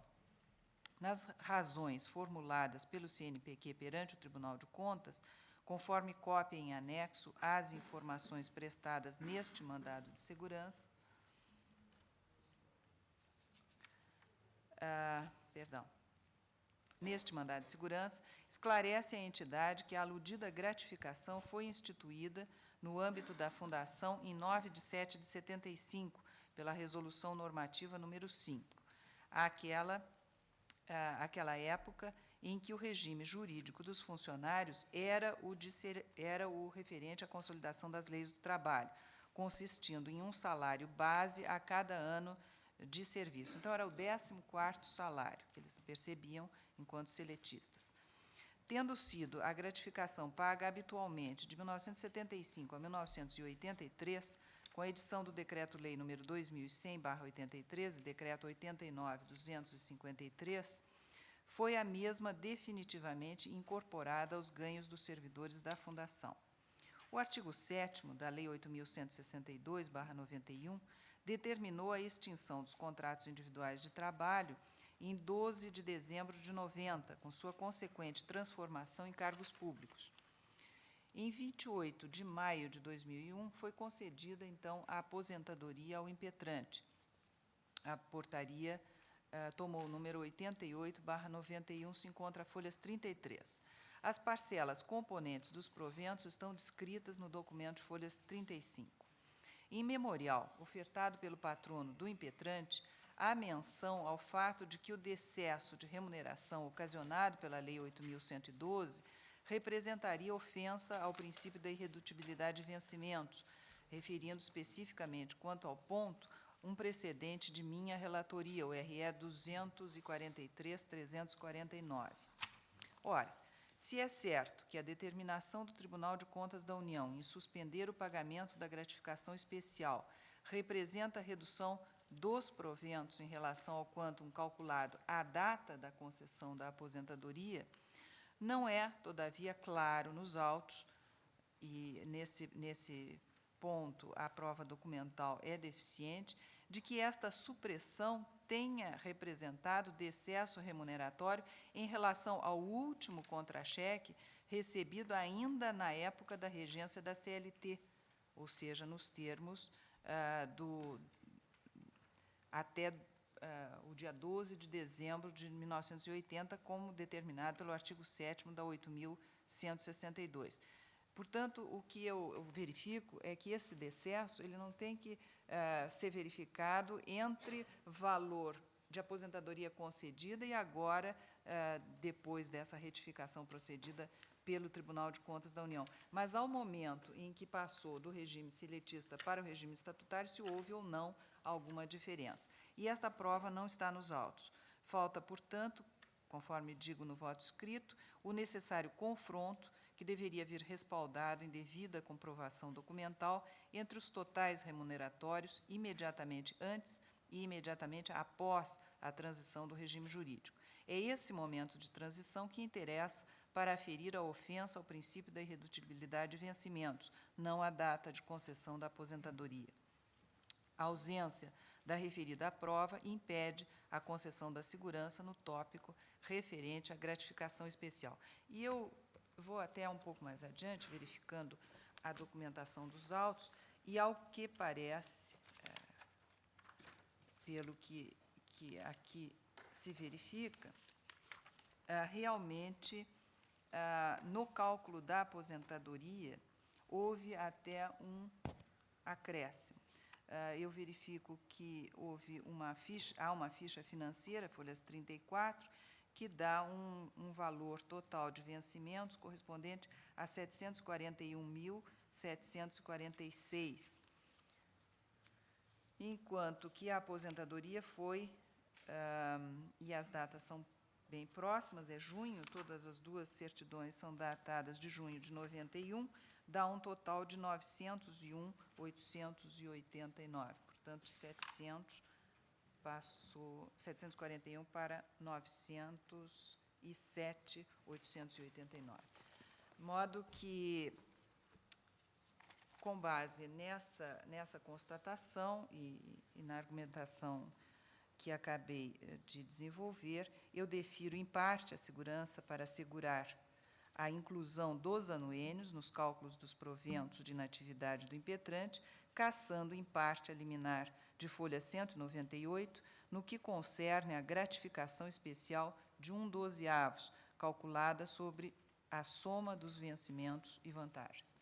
Nas razões formuladas pelo CNPq perante o Tribunal de Contas, conforme cópia em anexo às informações prestadas neste mandado de segurança, neste mandado de segurança, esclarece a entidade que a aludida gratificação foi instituída no âmbito da Fundação em 9 de 7 de 75, pela Resolução Normativa número 5. Àquela época, em que o regime jurídico dos funcionários era o referente à consolidação das leis do trabalho, consistindo em um salário base a cada ano de serviço. Então, era o 14º salário que eles percebiam enquanto seletistas. Tendo sido a gratificação paga habitualmente de 1975 a 1983, com a edição do Decreto-Lei nº 2100/83 e Decreto 89.253, foi a mesma definitivamente incorporada aos ganhos dos servidores da Fundação. O artigo 7º da Lei 8.162/91 determinou a extinção dos contratos individuais de trabalho em 12 de dezembro de 90, com sua consequente transformação em cargos públicos. Em 28 de maio de 2001, foi concedida, então, a aposentadoria ao impetrante. A portaria tomou o número 88/91, se encontra folhas 33. As parcelas componentes dos proventos estão descritas no documento de folhas 35. Em memorial, ofertado pelo patrono do impetrante, há menção ao fato de que o decesso de remuneração ocasionado pela Lei 8.112 representaria ofensa ao princípio da irredutibilidade de vencimentos, referindo especificamente, quanto ao ponto, um precedente de minha relatoria, o RE 243.349. Ora, se é certo que a determinação do Tribunal de Contas da União em suspender o pagamento da gratificação especial representa a redução dos proventos em relação ao quantum calculado à data da concessão da aposentadoria, não é, todavia, claro nos autos, e nesse ponto a prova documental é deficiente, de que esta supressão tenha representado decesso remuneratório em relação ao último contra-cheque recebido ainda na época da regência da CLT, ou seja, nos termos até o dia 12 de dezembro de 1980, como determinado pelo artigo 7º da 8.162. Portanto, o que eu verifico é que esse decesso ele não tem que ser verificado entre valor de aposentadoria concedida e agora, depois dessa retificação procedida pelo Tribunal de Contas da União. Mas, ao momento em que passou do regime seletista para o regime estatutário, se houve ou não alguma diferença. E esta prova não está nos autos. Falta, portanto, conforme digo no voto escrito, o necessário confronto que deveria vir respaldado em devida comprovação documental entre os totais remuneratórios imediatamente antes e imediatamente após a transição do regime jurídico. É esse momento de transição que interessa para aferir a ofensa ao princípio da irredutibilidade de vencimentos, não a data de concessão da aposentadoria. A ausência da referida prova impede a concessão da segurança no tópico referente à gratificação especial. E eu vou até um pouco mais adiante, verificando a documentação dos autos, e ao que parece, pelo que aqui se verifica, realmente, no cálculo da aposentadoria, houve até um acréscimo. Eu verifico que há uma ficha financeira, folhas 34, que dá um valor total de vencimentos correspondente a 741.746, enquanto que a aposentadoria foi, e as datas são bem próximas, é junho, todas as duas certidões são datadas de junho de 91, dá um total de 901.889, portanto, 741 para 907.889. De modo que, com base nessa constatação e na argumentação que acabei de desenvolver, eu defiro, em parte, a segurança para assegurar a inclusão dos anuênios nos cálculos dos proventos de inatividade do impetrante, cassando, em parte, a liminar de folha 198, no que concerne à gratificação especial de 1/12, calculada sobre a soma dos vencimentos e vantagens.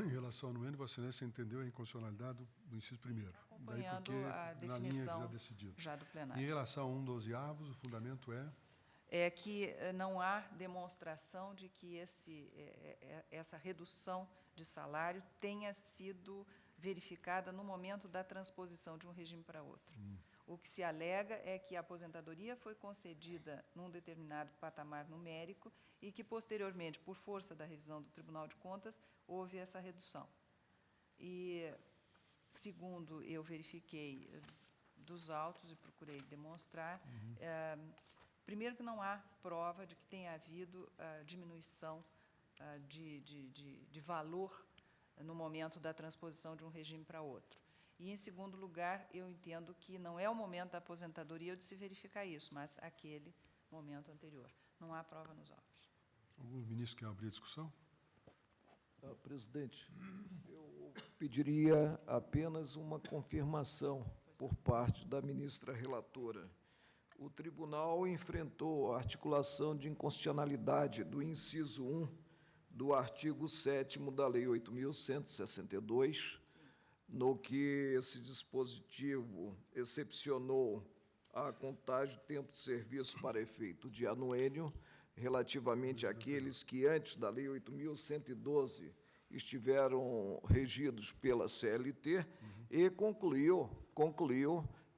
Em relação ao anuênio, Vossa Excelência entendeu a inconstitucionalidade do inciso primeiro. Acompanhando daí porque, a na linha definição já decidida. já do Em plenário. relação a 1/12, o fundamento é é que não há demonstração de que essa redução de salário tenha sido verificada no momento da transposição de um regime para outro. O que se alega é que a aposentadoria foi concedida num determinado patamar numérico e que, posteriormente, por força da revisão do Tribunal de Contas, houve essa redução. E, segundo eu verifiquei dos autos e procurei demonstrar, primeiro que não há prova de que tenha havido diminuição de valor no momento da transposição de um regime para outro. E, em segundo lugar, eu entendo que não é o momento da aposentadoria de se verificar isso, mas aquele momento anterior. Não há prova nos autos. Algum ministro quer abrir a discussão? Presidente, eu pediria apenas uma confirmação por parte da ministra relatora. O tribunal enfrentou a articulação de inconstitucionalidade do inciso 1 do artigo 7º da Lei 8.162, no que esse dispositivo excepcionou a contagem de tempo de serviço para efeito de anuênio, relativamente àqueles que, antes da Lei 8.112, estiveram regidos pela CLT, e concluiu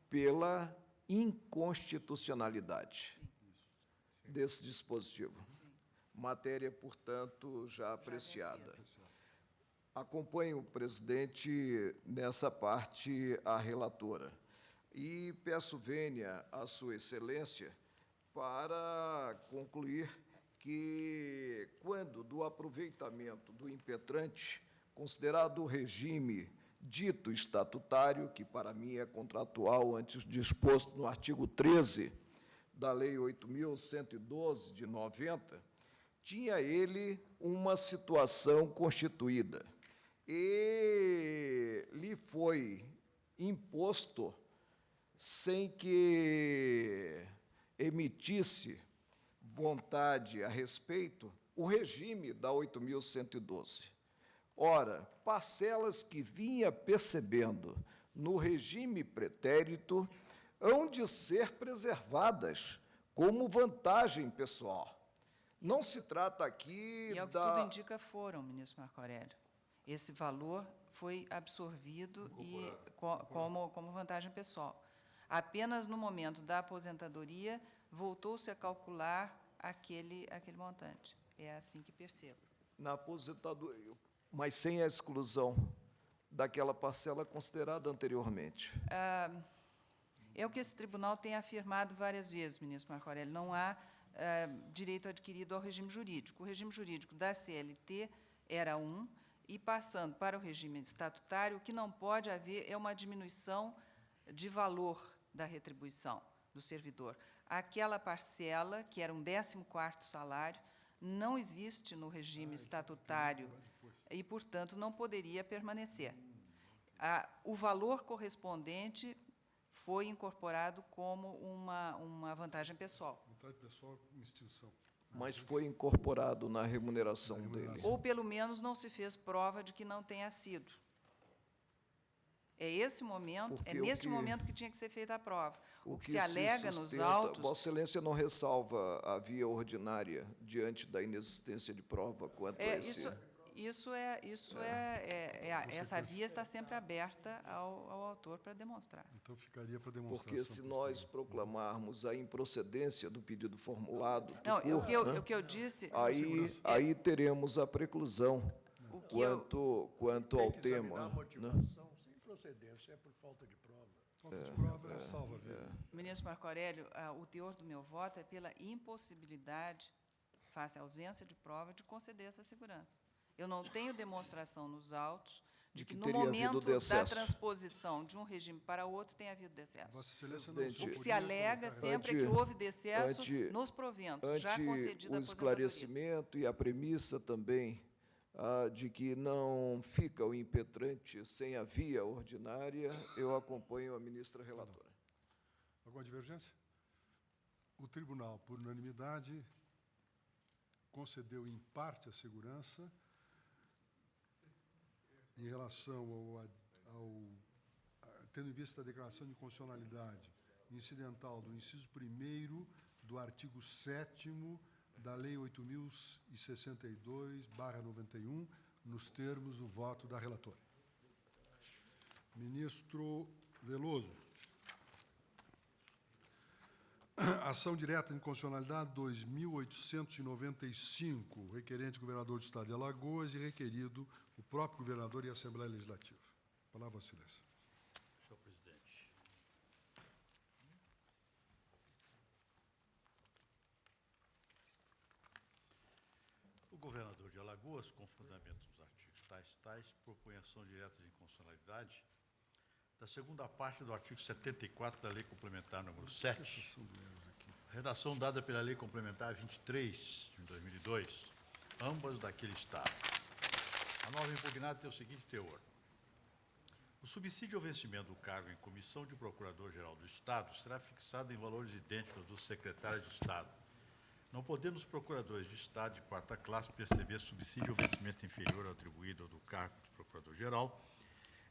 pela inconstitucionalidade desse dispositivo. Matéria, portanto, já apreciada. Acompanho, presidente, nessa parte a relatora. E peço vênia à Sua Excelência para concluir que, quando do aproveitamento do impetrante, considerado o regime dito estatutário, que para mim é contratual, antes disposto no artigo 13 da Lei 8.112, de 90, tinha ele uma situação constituída e lhe foi imposto, sem que emitisse vontade a respeito, o regime da 8.112. Ora, parcelas que vinha percebendo no regime pretérito hão de ser preservadas como vantagem pessoal. Não se trata aqui E é o que tudo indica foram, ministro Marco Aurélio. Esse valor foi absorvido como vantagem pessoal. Apenas no momento da aposentadoria voltou-se a calcular aquele montante. É assim que percebo. Na aposentadoria, mas sem a exclusão daquela parcela considerada anteriormente. É o que esse tribunal tem afirmado várias vezes, ministro Marco Aurélio. Não há direito adquirido ao regime jurídico. O regime jurídico da CLT era um, e passando para o regime estatutário, o que não pode haver é uma diminuição de valor da retribuição do servidor. Aquela parcela, que era um 14º salário, não existe no regime estatutário e, portanto, não poderia permanecer. O valor correspondente foi incorporado como uma vantagem pessoal. Vantagem pessoal com extinção. Mas foi incorporado na remuneração dele. Ou, pelo menos, não se fez prova de que não tenha sido. É esse momento, Porque neste momento que tinha que ser feita a prova. O que se se alega nos sustenta, autos... Vossa Excelência não ressalva a via ordinária diante da inexistência de prova quanto a esse... Essa via está sempre aberta ao autor para demonstrar. Então, ficaria para demonstração. Porque se nós proclamarmos a improcedência do pedido formulado, Não, o que eu disse... aí teremos a preclusão quanto ao tema. A motivação sem procedência é por falta de prova. Falta de prova é salva-vida. Ministro Marco Aurélio, o teor do meu voto é pela impossibilidade, face à ausência de prova, de conceder essa segurança. Eu não tenho demonstração nos autos de que, no teria havido momento da decesso. transposição de um regime para outro, tenha havido decesso. Vossa Excelência Presidente, O que se alega sempre é que houve decesso nos proventos, já concedida a o aposentadoria. esclarecimento e a premissa também de que não fica o impetrante sem a via ordinária, eu acompanho a ministra relatora. Alguma divergência? O tribunal, por unanimidade, concedeu em parte a segurança em relação tendo em vista a declaração de constitucionalidade incidental do inciso 1º do artigo 7º da Lei 8.062/91, nos termos do voto da relatora. Ministro Veloso. Ação direta de inconstitucionalidade 2.895, requerente governador do Estado de Alagoas e requerido o próprio governador e a Assembleia Legislativa. Palavra, Vossa Excelência. Senhor presidente. O governador de Alagoas, com fundamento nos artigos tais, propõe ação direta de inconstitucionalidade da segunda parte do artigo 74 da Lei Complementar número 7, redação dada pela Lei Complementar 23, de 2002, ambas daquele Estado. A norma impugnada tem o seguinte teor. O subsídio ao vencimento do cargo em comissão de Procurador-Geral do Estado será fixado em valores idênticos dos secretários de Estado, não podendo os procuradores de Estado de quarta classe perceber subsídio ao vencimento inferior ao atribuído ao do cargo de Procurador-Geral,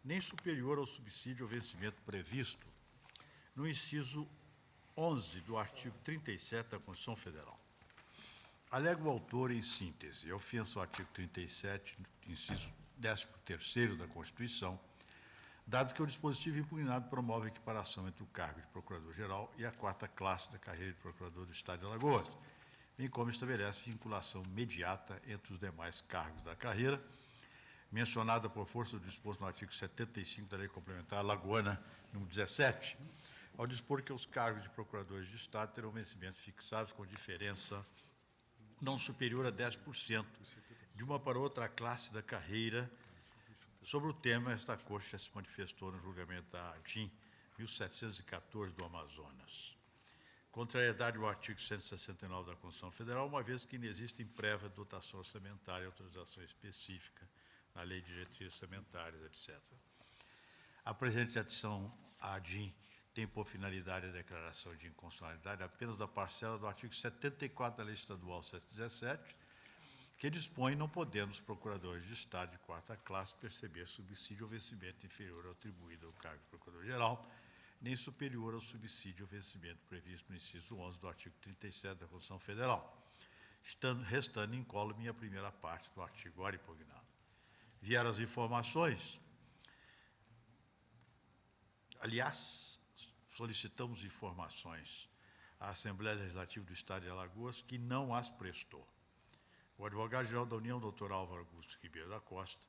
nem superior ao subsídio ao vencimento previsto no inciso 11 do artigo 37 da Constituição Federal. Alega o autor, em síntese, a ofensa ao artigo 37, inciso 13º da Constituição, dado que o dispositivo impugnado promove a equiparação entre o cargo de Procurador-Geral e a quarta classe da carreira de Procurador do Estado de Alagoas, bem como estabelece vinculação imediata entre os demais cargos da carreira, mencionada por força do disposto no artigo 75 da Lei Complementar Alagoana, número 17, ao dispor que os cargos de procuradores de Estado terão vencimentos fixados com diferença não superior a 10% de uma para outra classe da carreira. Sobre o tema, esta Corte já se manifestou no julgamento da ADIM 1714 do Amazonas. Contrariedade ao artigo 169 da Constituição Federal, uma vez que inexiste prévia dotação orçamentária e autorização específica na Lei de Diretrizes Orçamentárias, etc. A presente ação ADIM tem por finalidade a declaração de inconstitucionalidade apenas da parcela do artigo 74 da Lei Estadual 717, que dispõe não podendo os procuradores de Estado de quarta classe perceber subsídio ao vencimento inferior ao atribuído ao cargo de Procurador-Geral, nem superior ao subsídio ao vencimento previsto no inciso 11 do artigo 37 da Constituição Federal, restando incólume a primeira parte do artigo ora impugnado. Vieram as informações. Aliás, solicitamos informações à Assembleia Legislativa do Estado de Alagoas, que não as prestou. O advogado-geral da União, doutor Álvaro Augusto Ribeiro da Costa,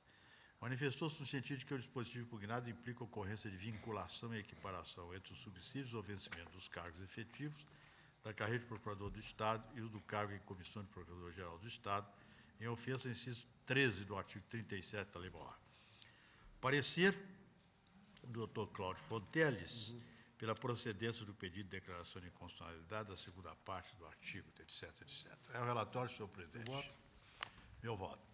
manifestou-se no sentido de que o dispositivo impugnado implica a ocorrência de vinculação e equiparação entre os subsídios ao vencimento dos cargos efetivos da carreira de Procurador do Estado e os do cargo em Comissão de Procurador-Geral do Estado, em ofensa ao inciso 13 do artigo 37 da Lei Boa. Parecer do Dr. Cláudio Fonteles, pela procedência do pedido de declaração de inconstitucionalidade da segunda parte do artigo, etc, etc. É o relatório, senhor presidente. Meu voto.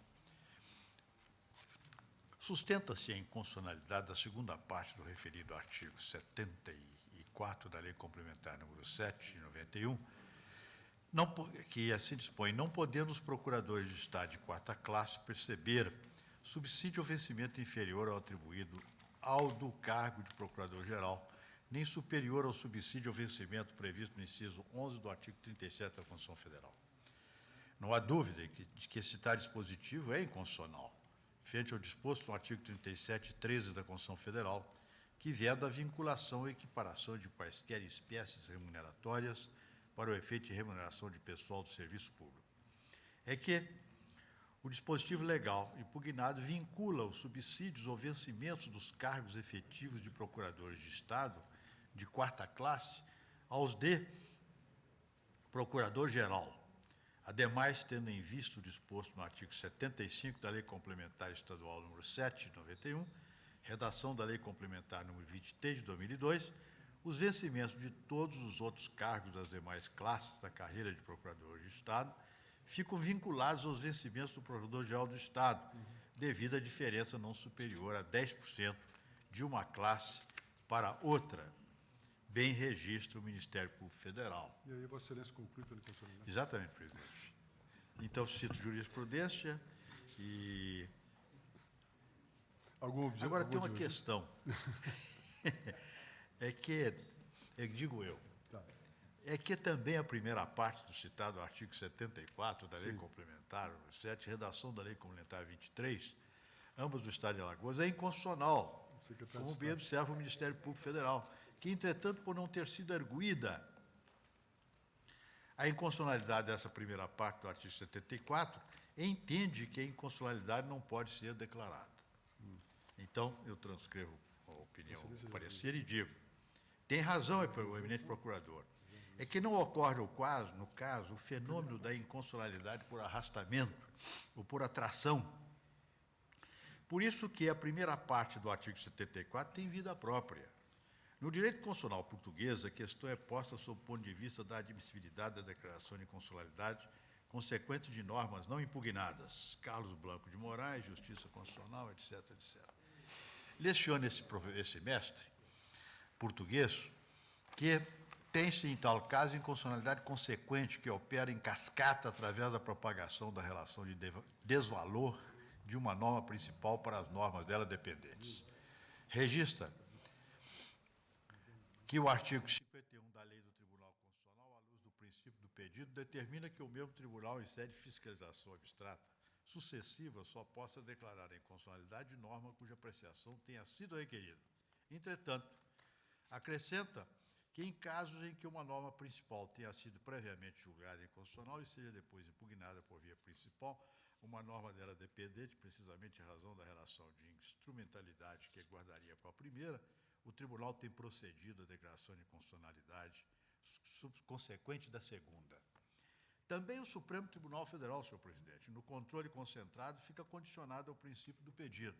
Sustenta-se a inconstitucionalidade da segunda parte do referido artigo 74 da Lei Complementar número 7, de 91, que assim dispõe, não podendo os procuradores de Estado de quarta classe perceber subsídio ao vencimento inferior ao atribuído ao do cargo de Procurador-Geral, nem superior ao subsídio ao vencimento previsto no inciso 11 do artigo 37 da Constituição Federal. Não há dúvida de que esse tal dispositivo é inconstitucional, frente ao disposto no artigo 37 e 13 da Constituição Federal, que veda a vinculação ou equiparação de quaisquer espécies remuneratórias para o efeito de remuneração de pessoal do serviço público. É que o dispositivo legal impugnado vincula os subsídios ou vencimentos dos cargos efetivos de procuradores de Estado de quarta classe aos de Procurador-Geral, ademais tendo em vista o disposto no artigo 75 da Lei Complementar Estadual número 7, de 91, redação da Lei Complementar número 23, de 2002, os vencimentos de todos os outros cargos das demais classes da carreira de Procurador de Estado ficam vinculados aos vencimentos do Procurador-Geral do Estado, devido à diferença não superior a 10% de uma classe para outra, bem registra o Ministério Público Federal. E aí, Vossa Excelência conclui pela inconstitucionalidade. Exatamente, presidente. Então, cito jurisprudência e... Agora tem uma questão. É que, digo eu, Tá. é que também a primeira parte do citado artigo 74 da Lei Complementar número 7, redação da Lei Complementar 23, ambas do Estado de Alagoas, é inconstitucional, como bem observa o Ministério Público Federal, que, entretanto, por não ter sido arguída a inconstitucionalidade dessa primeira parte do artigo 74, entende que a inconstitucionalidade não pode ser declarada. Então, eu transcrevo a opinião, o parecer e digo, tem razão o eminente procurador, é que não ocorre no caso, o fenômeno da inconstitucionalidade por arrastamento ou por atração. Por isso que a primeira parte do artigo 74 tem vida própria. No direito constitucional português, a questão é posta sob o ponto de vista da admissibilidade da declaração de inconstitucionalidade consequente de normas não impugnadas. Carlos Blanco de Moraes, Justiça Constitucional, etc., etc. Leciono esse mestre português que tem-se, em tal caso, inconstitucionalidade consequente que opera em cascata através da propagação da relação de desvalor de uma norma principal para as normas dela dependentes. Registra que o artigo 51 da Lei do Tribunal Constitucional, à luz do princípio do pedido, determina que o mesmo tribunal, em sede de fiscalização abstrata sucessiva, só possa declarar a inconstitucionalidade de norma cuja apreciação tenha sido requerida. Entretanto, acrescenta que, em casos em que uma norma principal tenha sido previamente julgada inconstitucional e seja depois impugnada por via principal, uma norma dela dependente, precisamente em razão da relação de instrumentalidade que guardaria com a primeira, o tribunal tem procedido à declaração de inconstitucionalidade consequente da segunda. Também o Supremo Tribunal Federal, senhor presidente, no controle concentrado, fica condicionado ao princípio do pedido.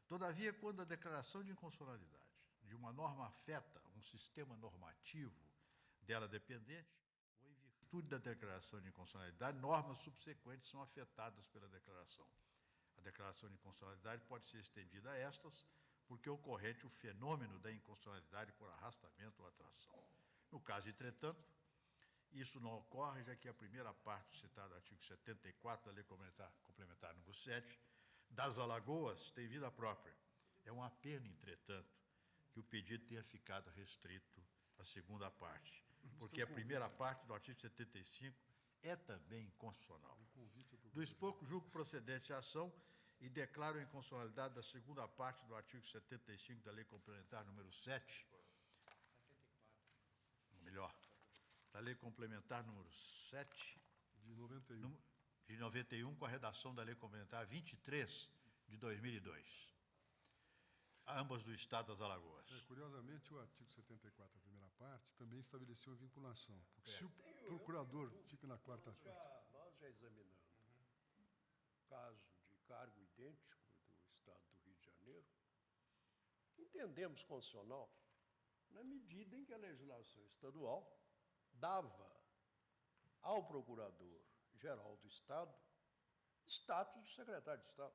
Todavia, quando a declaração de inconstitucionalidade de uma norma afeta um sistema normativo dela dependente, ou em virtude da declaração de inconstitucionalidade, normas subsequentes são afetadas pela declaração. A declaração de inconstitucionalidade pode ser estendida a estas, porque é ocorrente o fenômeno da inconstitucionalidade por arrastamento ou atração. No caso, entretanto, isso não ocorre, já que a primeira parte do citado artigo 74 da Lei Complementar número 7 das Alagoas tem vida própria. É uma pena, entretanto, que o pedido tenha ficado restrito à segunda parte, porque a primeira parte do artigo 75 é também inconstitucional. Do expor, julgo procedente a ação e declaro a inconstitucionalidade da segunda parte do artigo 75 da Lei Complementar número 7, da Lei Complementar número 7, de 91, com a redação da Lei Complementar 23, de 2002. Ambas do Estado das Alagoas. Curiosamente, o artigo 74, a primeira parte, também estabeleceu a vinculação. Porque se o procurador fica na quarta parte... Nós já examinamos caso de cargo idêntico do Estado do Rio de Janeiro. Entendemos constitucional na medida em que a legislação estadual dava ao Procurador-Geral do Estado status de secretário de Estado.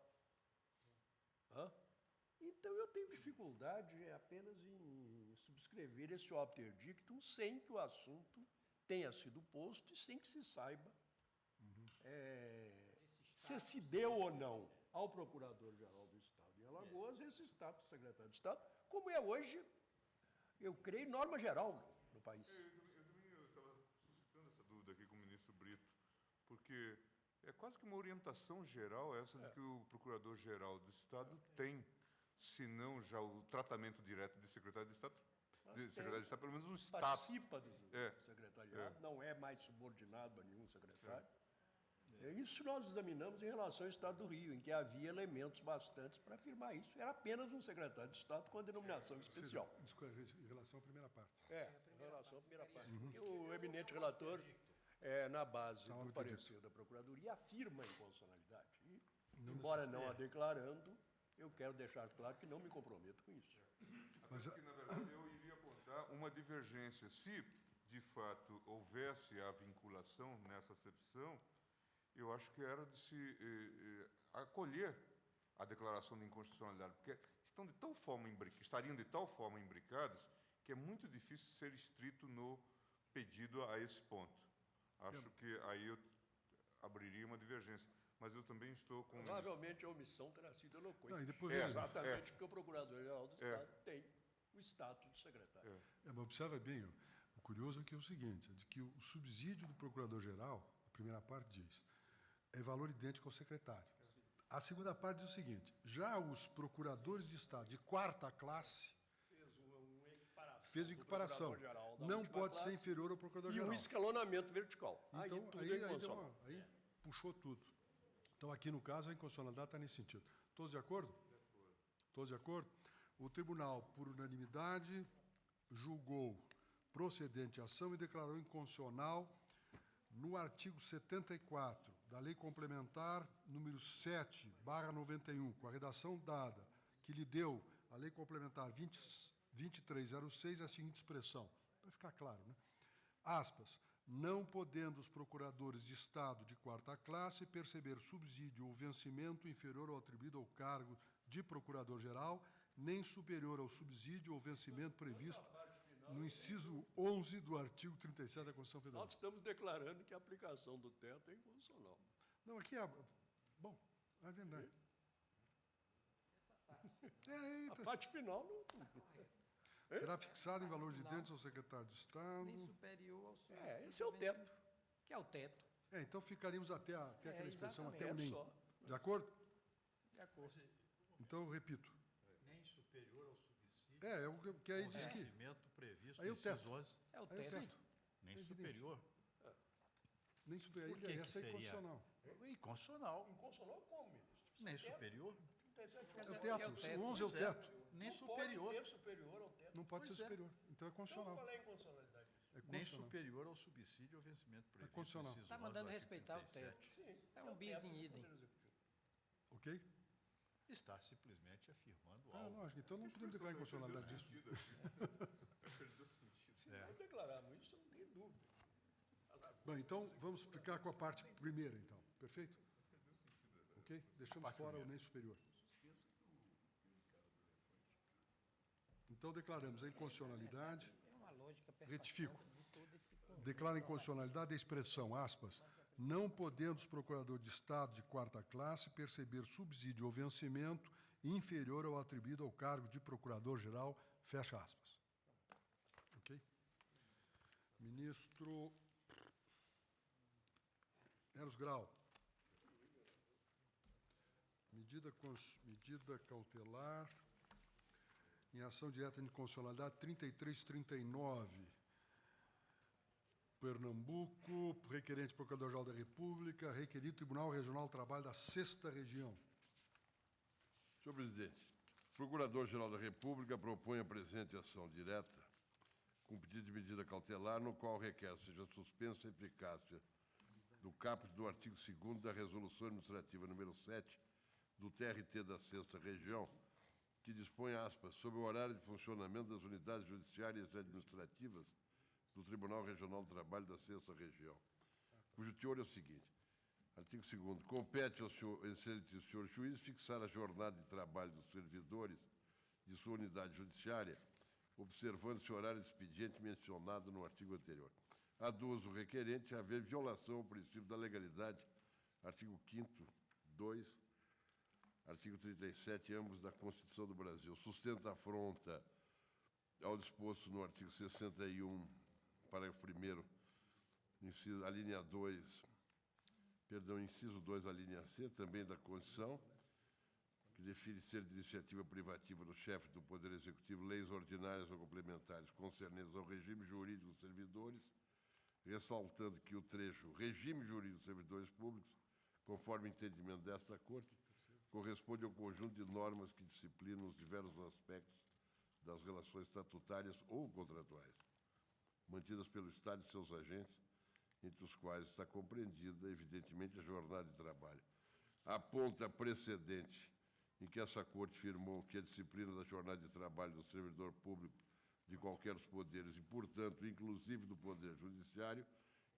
Então, eu tenho dificuldade apenas em subscrever esse obter dictum sem que o assunto tenha sido posto e sem que se saiba se deu ou não ao Procurador-Geral do Estado em Alagoas esse status de secretário de Estado, como é hoje, eu creio, norma geral no país. Eu estava suscitando essa dúvida aqui com o ministro Brito, porque é quase que uma orientação geral essa de que o Procurador-Geral do Estado tem, se não já o tratamento direto de secretário de Estado, pelo menos o status. Participa do secretariado, não é mais subordinado a nenhum secretário. Isso nós examinamos em relação ao Estado do Rio, em que havia elementos bastantes para afirmar isso. Era apenas um secretário de Estado com a denominação especial. Em relação à primeira parte. Em relação à primeira parte. Porque o eminente relator, na base do parecer da Procuradoria, afirma a inconstitucionalidade. E, embora não a declarando, eu quero deixar claro que não me comprometo com isso. Mas que, na verdade, eu iria apontar uma divergência. Se, de fato, houvesse a vinculação nessa acepção, eu acho que era de se acolher a declaração de inconstitucionalidade, porque estariam de tal forma imbricadas que é muito difícil ser estrito no pedido a esse ponto. Acho que aí eu abriria uma divergência. Mas eu também estou com... Provavelmente a omissão terá sido eloquente. Não, e depois Porque o Procurador-Geral do Estado tem o status de secretário. Mas observa bem, o curioso aqui é o seguinte, é de que o subsídio do procurador-geral, a primeira parte diz, é valor idêntico ao secretário. A segunda parte diz o seguinte, já os procuradores de Estado de quarta classe fez equiparação. Procurador-Geral da Não última pode ser classe inferior ao E procurador-geral. o escalonamento vertical. Aí Então, tudo é inconstitucional. aí puxou tudo. Então, aqui no caso, a inconstitucionalidade está nesse sentido. Todos de acordo? Todos de acordo? O tribunal, por unanimidade, julgou procedente a ação e declarou inconstitucional no artigo 74 da Lei Complementar número 7/91, com a redação dada, que lhe deu a Lei Complementar 2306, a seguinte expressão, para ficar claro, né? Aspas, não podendo os procuradores de Estado de quarta classe perceber subsídio ou vencimento inferior ao atribuído ao cargo de procurador-geral, nem superior ao subsídio ou vencimento previsto no inciso 11 do artigo 37 da Constituição Federal. Nós estamos declarando que a aplicação do teto é inconstitucional. Não, aqui é... Bom, é verdade. A parte final não... Será fixado em valores idênticos ao secretário de Estado. Nem superior ao subsídio. Esse é o teto. Que é o teto. Então ficaríamos até aquela expressão, até o exatamente. nem. É só. De acordo? De acordo. Então, eu repito. Nem superior ao subsídio. É o que aí diz que... Vencimento previsto Aí no o teto. inciso 11. É o Aí o teto. teto. Nem Evidente. superior. Nem superior. Por que que Essa é seria? inconstitucional. Inconstitucional. Inconstitucional como, ministro? Nem superior. É o teto. O 11 é o Pois é. teto. Nem superior. Pode ter superior ao teto. Não pode ser Pois é. superior. Então é Então, constitucional. qual é a inconstitucionalidade disso? É Nem constitucional. superior ao subsídio ou vencimento previsto no constitucional. inciso Está 11 do mandando artigo respeitar o 37. teto. É um bis em idem. Ok? Está simplesmente afirmando Ah, algo. lógico. Então não podemos declarar inconstitucionalidade disso. Vamos declarar, mas isso não tem dúvida. Bom, então vamos ficar com a parte primeira, então. Perfeito? Ok? Deixamos fora o nem superior. Então declaramos a inconstitucionalidade. É uma lógica Retifico. de todo esse Declara a inconstitucionalidade a expressão, aspas, não podendo os procuradores de Estado de quarta classe perceber subsídio ou vencimento inferior ao atribuído ao cargo de procurador-geral, fecha aspas. Ok? Ministro Eros Grau. Medida cautelar em ação direta de inconstitucionalidade 3339. Pernambuco, requerente Procurador-Geral da República, requerido Tribunal Regional do Trabalho da 6ª Região. Senhor presidente, o Procurador-Geral da República propõe a presente ação direta com pedido de medida cautelar, no qual requer seja suspensa a eficácia do caput do artigo 2º da Resolução Administrativa número 7 do TRT da 6ª Região, que dispõe, aspas, sobre o horário de funcionamento das unidades judiciárias e administrativas do Tribunal Regional do Trabalho da 6ª Região, cujo teor é o seguinte. Artigo 2º. Compete ao excelentíssimo senhor juiz fixar a jornada de trabalho dos servidores de sua unidade judiciária, observando-se o horário de expediente mencionado no artigo anterior. Aduz o requerente haver violação ao princípio da legalidade, artigo 5º, 2, artigo 37, ambos da Constituição do Brasil. Sustenta a afronta ao disposto no artigo 61, parágrafo 1º, inciso 2, a linha C, também da Constituição, que define ser de iniciativa privativa do chefe do Poder Executivo leis ordinárias ou complementares concernentes ao regime jurídico dos servidores, ressaltando que o trecho regime jurídico dos servidores públicos, conforme entendimento desta Corte, corresponde ao conjunto de normas que disciplinam os diversos aspectos das relações estatutárias ou contratuais, mantidas pelo Estado e seus agentes, entre os quais está compreendida, evidentemente, a jornada de trabalho. Aponta precedente em que essa Corte firmou que a disciplina da jornada de trabalho do servidor público de qualquer dos poderes e, portanto, inclusive do Poder Judiciário,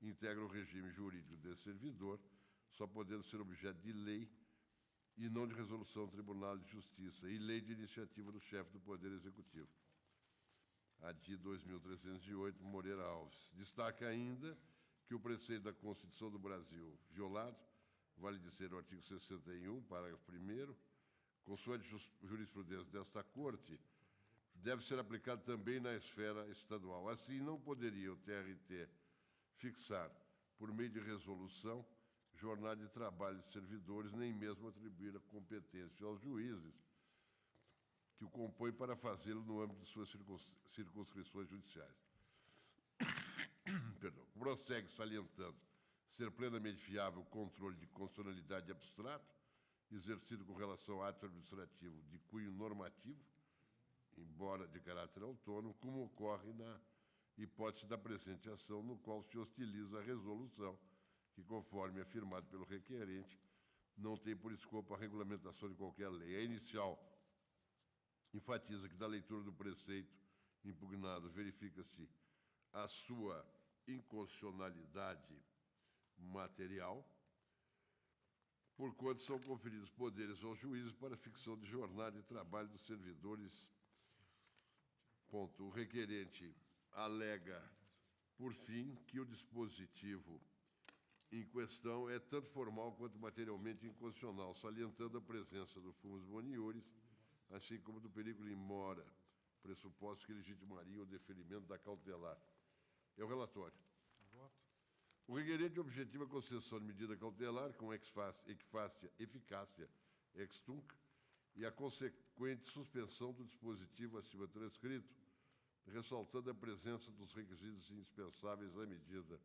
integra o regime jurídico desse servidor, só podendo ser objeto de lei e não de resolução do Tribunal de Justiça, e lei de iniciativa do chefe do Poder Executivo. A de 2308, Moreira Alves. Destaca ainda que o preceito da Constituição do Brasil violado, vale dizer o artigo 61, parágrafo 1º, consoante jurisprudência desta Corte, deve ser aplicado também na esfera estadual. Assim, não poderia o TRT fixar, por meio de resolução, jornada de trabalho de servidores, nem mesmo atribuir a competência aos juízes que o compõem para fazê-lo no âmbito de suas circunscrições judiciais. Perdão. Prossegue salientando ser plenamente viável o controle de constitucionalidade abstrato, exercido com relação a ato administrativo de cunho normativo, embora de caráter autônomo, como ocorre na hipótese da presente ação, no qual se hostiliza a resolução, que, conforme afirmado pelo requerente, não tem por escopo a regulamentação de qualquer lei. A inicial enfatiza que, da leitura do preceito impugnado, verifica-se a sua inconstitucionalidade material, porquanto são conferidos poderes aos juízes para a fixação de jornada de trabalho dos servidores. Ponto. O requerente alega, por fim, que o dispositivo em questão é tanto formal quanto materialmente inconstitucional, salientando a presença do fumus boniuris, assim como do perigo in mora, pressupostos que legitimariam o deferimento da cautelar. É o relatório. O requerente objetiva a concessão de medida cautelar com eficácia ex tunc e a consequente suspensão do dispositivo acima transcrito, ressaltando a presença dos requisitos indispensáveis à medida.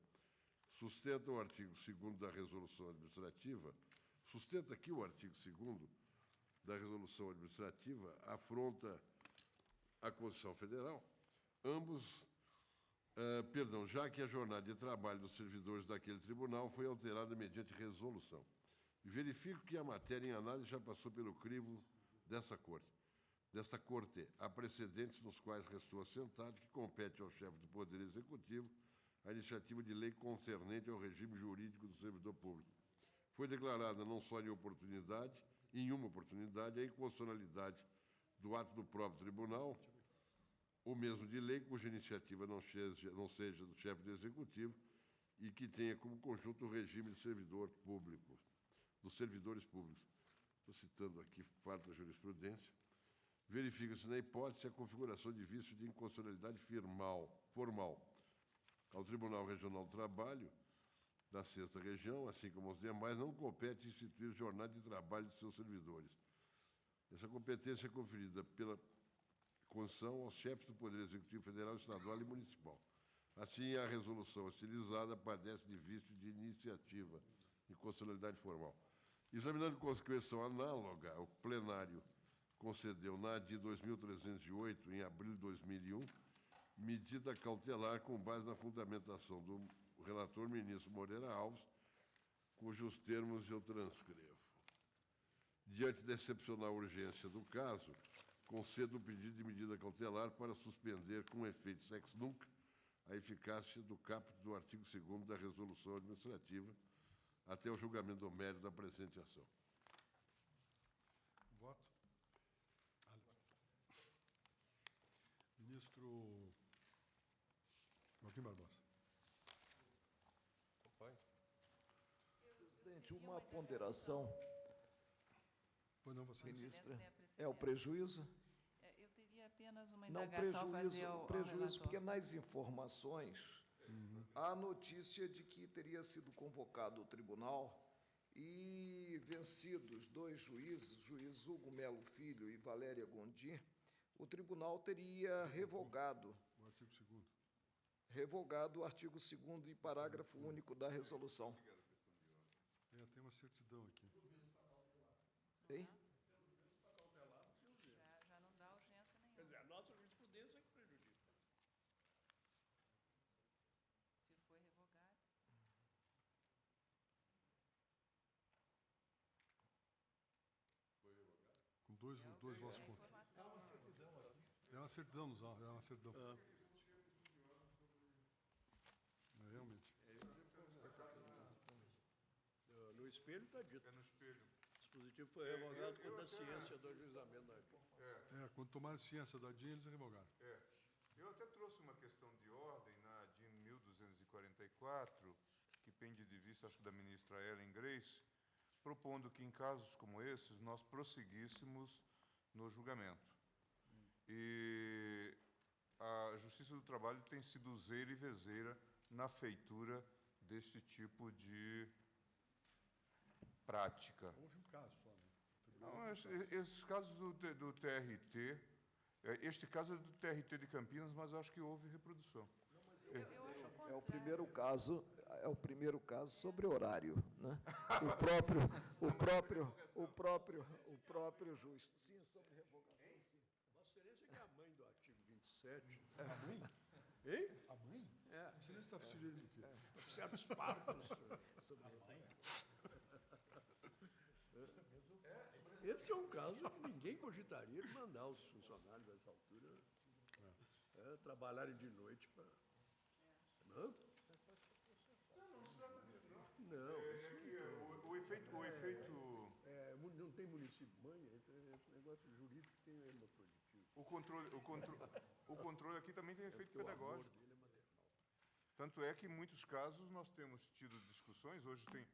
Sustenta o artigo 2º da Resolução Administrativa, sustenta que o artigo 2º da Resolução Administrativa afronta a Constituição Federal, já que a jornada de trabalho dos servidores daquele tribunal foi alterada mediante resolução. E verifico que a matéria em análise já passou pelo crivo desta Corte. Há precedentes nos quais restou assentado que compete ao chefe do Poder Executivo a iniciativa de lei concernente ao regime jurídico do servidor público. Foi declarada não só em uma oportunidade, a inconstitucionalidade do ato do próprio tribunal, ou mesmo de lei cuja iniciativa não seja do chefe do Executivo e que tenha como conjunto o regime de servidor público, dos servidores públicos. Estou citando aqui parte da jurisprudência. Verifica-se, na hipótese, a configuração de vício de inconstitucionalidade formal ao Tribunal Regional do Trabalho da 6ª Região, assim como aos demais, não compete instituir jornada de trabalho de seus servidores. Essa competência é conferida pela Constituição aos chefes do Poder Executivo Federal, Estadual e Municipal. Assim, a resolução hostilizada padece de vício de iniciativa e constitucionalidade formal. Examinando consequência análoga, o plenário concedeu, na ADI 2308, em abril de 2001, medida cautelar com base na fundamentação do relator ministro Moreira Alves, cujos termos eu transcrevo. Diante da excepcional urgência do caso, concedo o pedido de medida cautelar para suspender com efeitos ex nunc a eficácia do caput do artigo 2º da Resolução Administrativa até o julgamento do mérito da presente ação. Voto. Ministro Joaquim Barbosa. Presidente, uma ponderação, Pois não, você. ministra, é o prejuízo? Eu teria apenas uma Não, indagação a fazer ao prejuízo, relator. porque nas informações há notícia de que teria sido convocado o tribunal e vencidos 2 juízes, juiz Hugo Melo Filho e Valéria Gondim, o tribunal teria revogado O artigo 2º. revogado o artigo 2º e parágrafo único da resolução. Tem uma certidão aqui. Hein? Já não dá urgência nenhuma. Quer dizer, a nossa jurisprudência é que prejudica. Se foi revogado. Com dois votos contra. É uma certidão nos autos, é uma certidão. Realmente. No espelho está dito. É no espelho. O dispositivo foi revogado quando a ciência do ajuizamento da ADI. Quando tomaram ciência da DIN, eles revogaram. Eu até trouxe uma questão de ordem na DIN 1244, que pende de vista, acho, da ministra Ellen Grace, propondo que, em casos como esses, nós prosseguíssemos no julgamento. E a Justiça do Trabalho tem sido useira e vezeira na feitura deste tipo de prática. Houve um caso só, né? Não, esses casos do TRT, este caso é do TRT de Campinas, mas acho que houve reprodução. Eu acho o É o contrário. primeiro caso sobre horário, né? O próprio juiz. Sim, sobre revogação, sim. Vossa Excelência que é a mãe do artigo 27. A mãe? Hein? A mãe? É. Você não está sugerindo o quê? Certos partos. Esse é um caso que ninguém cogitaria de mandar os funcionários dessa altura trabalharem de noite para... Não? Não. O efeito... Não tem município mãe, esse negócio jurídico tem hemofroditivo. O controle aqui também tem efeito pedagógico. Tanto é que, em muitos casos, nós temos tido discussões, hoje tem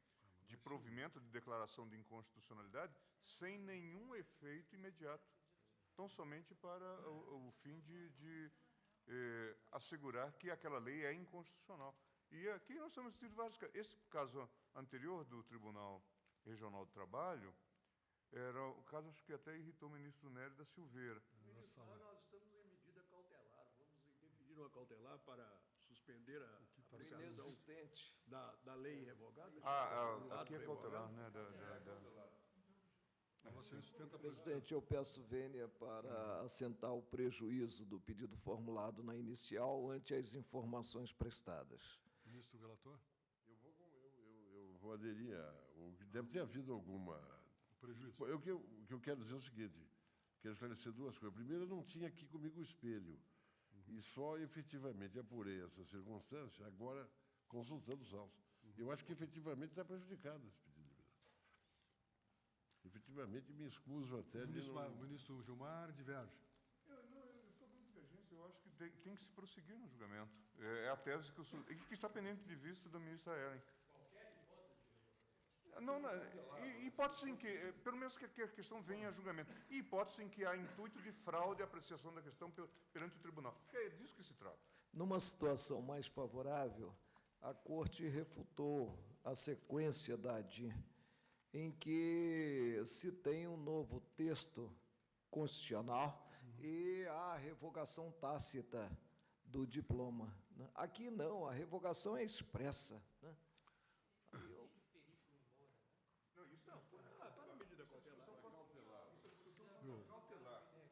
de provimento de declaração de inconstitucionalidade, sem nenhum efeito imediato, tão somente para o fim de assegurar que aquela lei é inconstitucional. E aqui nós temos tido vários casos. Esse caso anterior do Tribunal Regional do Trabalho era o caso, acho que até irritou o ministro Nery da Silveira. Nós estamos em medida cautelar. Vamos definir uma cautelar para suspender a aplicação Inexistente. da lei revogada. do ato Aqui é cautelar, revogado. né? Você sustenta a Presidente, eu peço vênia para assentar o prejuízo do pedido formulado na inicial ante as informações prestadas. Ministro relator? Eu vou aderir deve ter havido alguma... Prejuízo. O que eu quero dizer é o seguinte, quero esclarecer duas coisas. Primeiro, eu não tinha aqui comigo o espelho, e só efetivamente apurei essa circunstância agora consultando os autos. Eu acho que efetivamente está prejudicado esse pedido de liberdade. Efetivamente, me excuso até de O ministro Gilmar diverge. Estou com divergência. Eu acho que tem que se prosseguir no julgamento. É a tese que está pendente de vista da ministra Ellen. Não, hipótese em que, pelo menos que a questão venha a julgamento, e hipótese em que há intuito de fraude e apreciação da questão perante o tribunal. Porque é disso que se trata. Numa situação mais favorável, a Corte refutou a sequência da ADIM, em que se tem um novo texto constitucional e a revogação tácita do diploma, né? Aqui não, a revogação é expressa, né?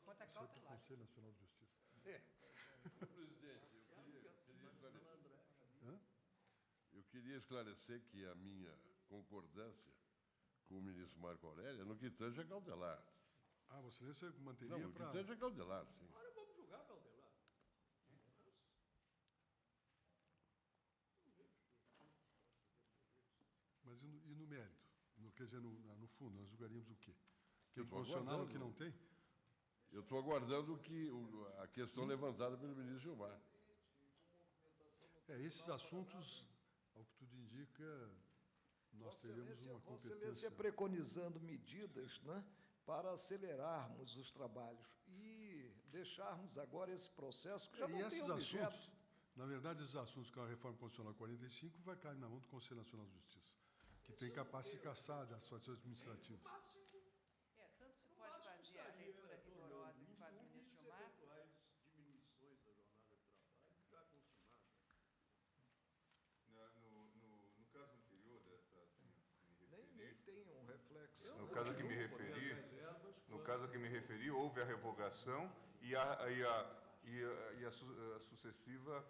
Quanto a cautelar. Conselho Nacional de Justiça. Presidente, eu queria esclarecer que a minha concordância com o ministro Marco Aurélio no que tange a cautelar. Ah, Vossa Excelência manteria Não, no que para... tange a cautelar, sim. Agora vamos julgar cautelar. Mas e no mérito? Quer dizer, no fundo, nós julgaríamos o quê? Que é Eu tô inconstitucional o aguardando. que não tem? Eu estou aguardando a questão levantada pelo ministro Gilmar. Esses assuntos, ao que tudo indica, nós teremos uma Vossa Excelência competência. preconizando medidas, né, para acelerarmos os trabalhos e deixarmos agora esse processo que já E não tem esses objeto. assuntos, na verdade, esses assuntos com a reforma constitucional 45 vai cair na mão do Conselho Nacional de Justiça, que tem capacidade de caçar das ações administrativas. Tanto se pode fazer a leitura rigorosa que faz o ministro Gilmar, Diminuições da jornada de trabalho já consumadas. No caso anterior dessa Nem tem um reflexo. No caso a que me referi, houve a revogação e a sucessiva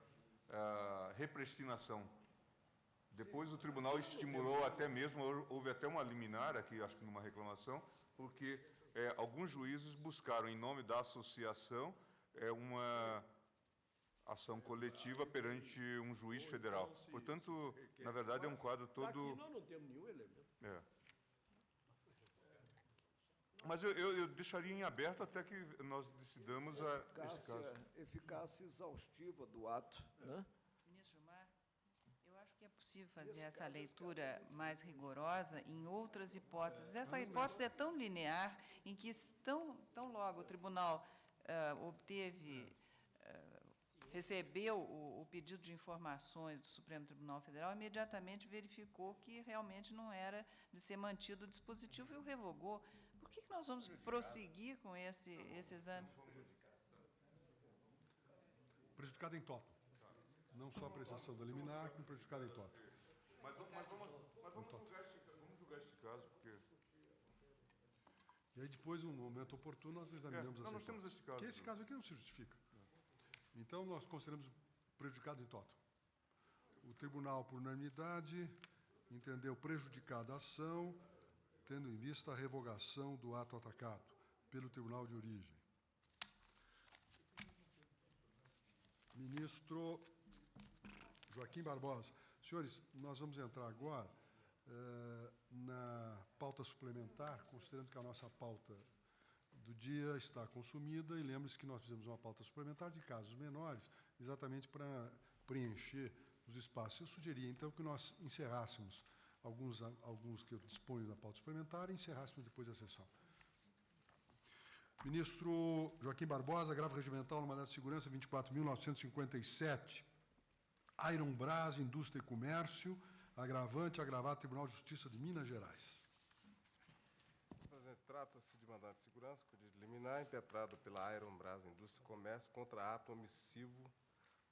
repristinação. Depois o tribunal estimulou até mesmo, houve até uma liminar aqui, acho que numa reclamação, porque alguns juízes buscaram, em nome da associação, uma ação coletiva perante um juiz federal. Portanto, na verdade, é um quadro todo... Aqui nós não temos nenhum elemento. Mas eu deixaria em aberto até que nós decidamos este caso. Eficácia exaustiva do ato, né? ministro Gilmar, eu acho que é possível fazer essa leitura mais rigorosa em outras hipóteses. Essa hipótese é tão linear em que tão logo o tribunal recebeu o pedido de informações do Supremo Tribunal Federal, imediatamente verificou que realmente não era de ser mantido o dispositivo e o revogou. Por que nós vamos prosseguir com esse exame? Prejudicado em toto. Não só a apreciação da liminar, como prejudicado em toto. Mas vamos julgar este caso, porque... E aí, depois, no momento oportuno, nós examinamos nós temos este caso. Que esse caso aqui não se justifica. Então, nós consideramos prejudicado em toto. O tribunal, por unanimidade, entendeu prejudicada a ação, tendo em vista a revogação do ato atacado pelo tribunal de origem. Ministro Joaquim Barbosa. Senhores, nós vamos entrar agora na pauta suplementar, considerando que a nossa pauta do dia está consumida, e lembre-se que nós fizemos uma pauta suplementar de casos menores, exatamente para preencher os espaços. Eu sugeria, então, que nós encerrássemos alguns que eu disponho da pauta suplementar e encerrássemos depois a sessão. Ministro Joaquim Barbosa, agravo regimental no mandato de segurança 24.957, Ironbras, Indústria e Comércio, agravante, agravado, Tribunal de Justiça de Minas Gerais. Presidente, trata-se de mandato de segurança, com pedido liminar, impetrado pela Ironbras, Indústria e Comércio, contra ato omissivo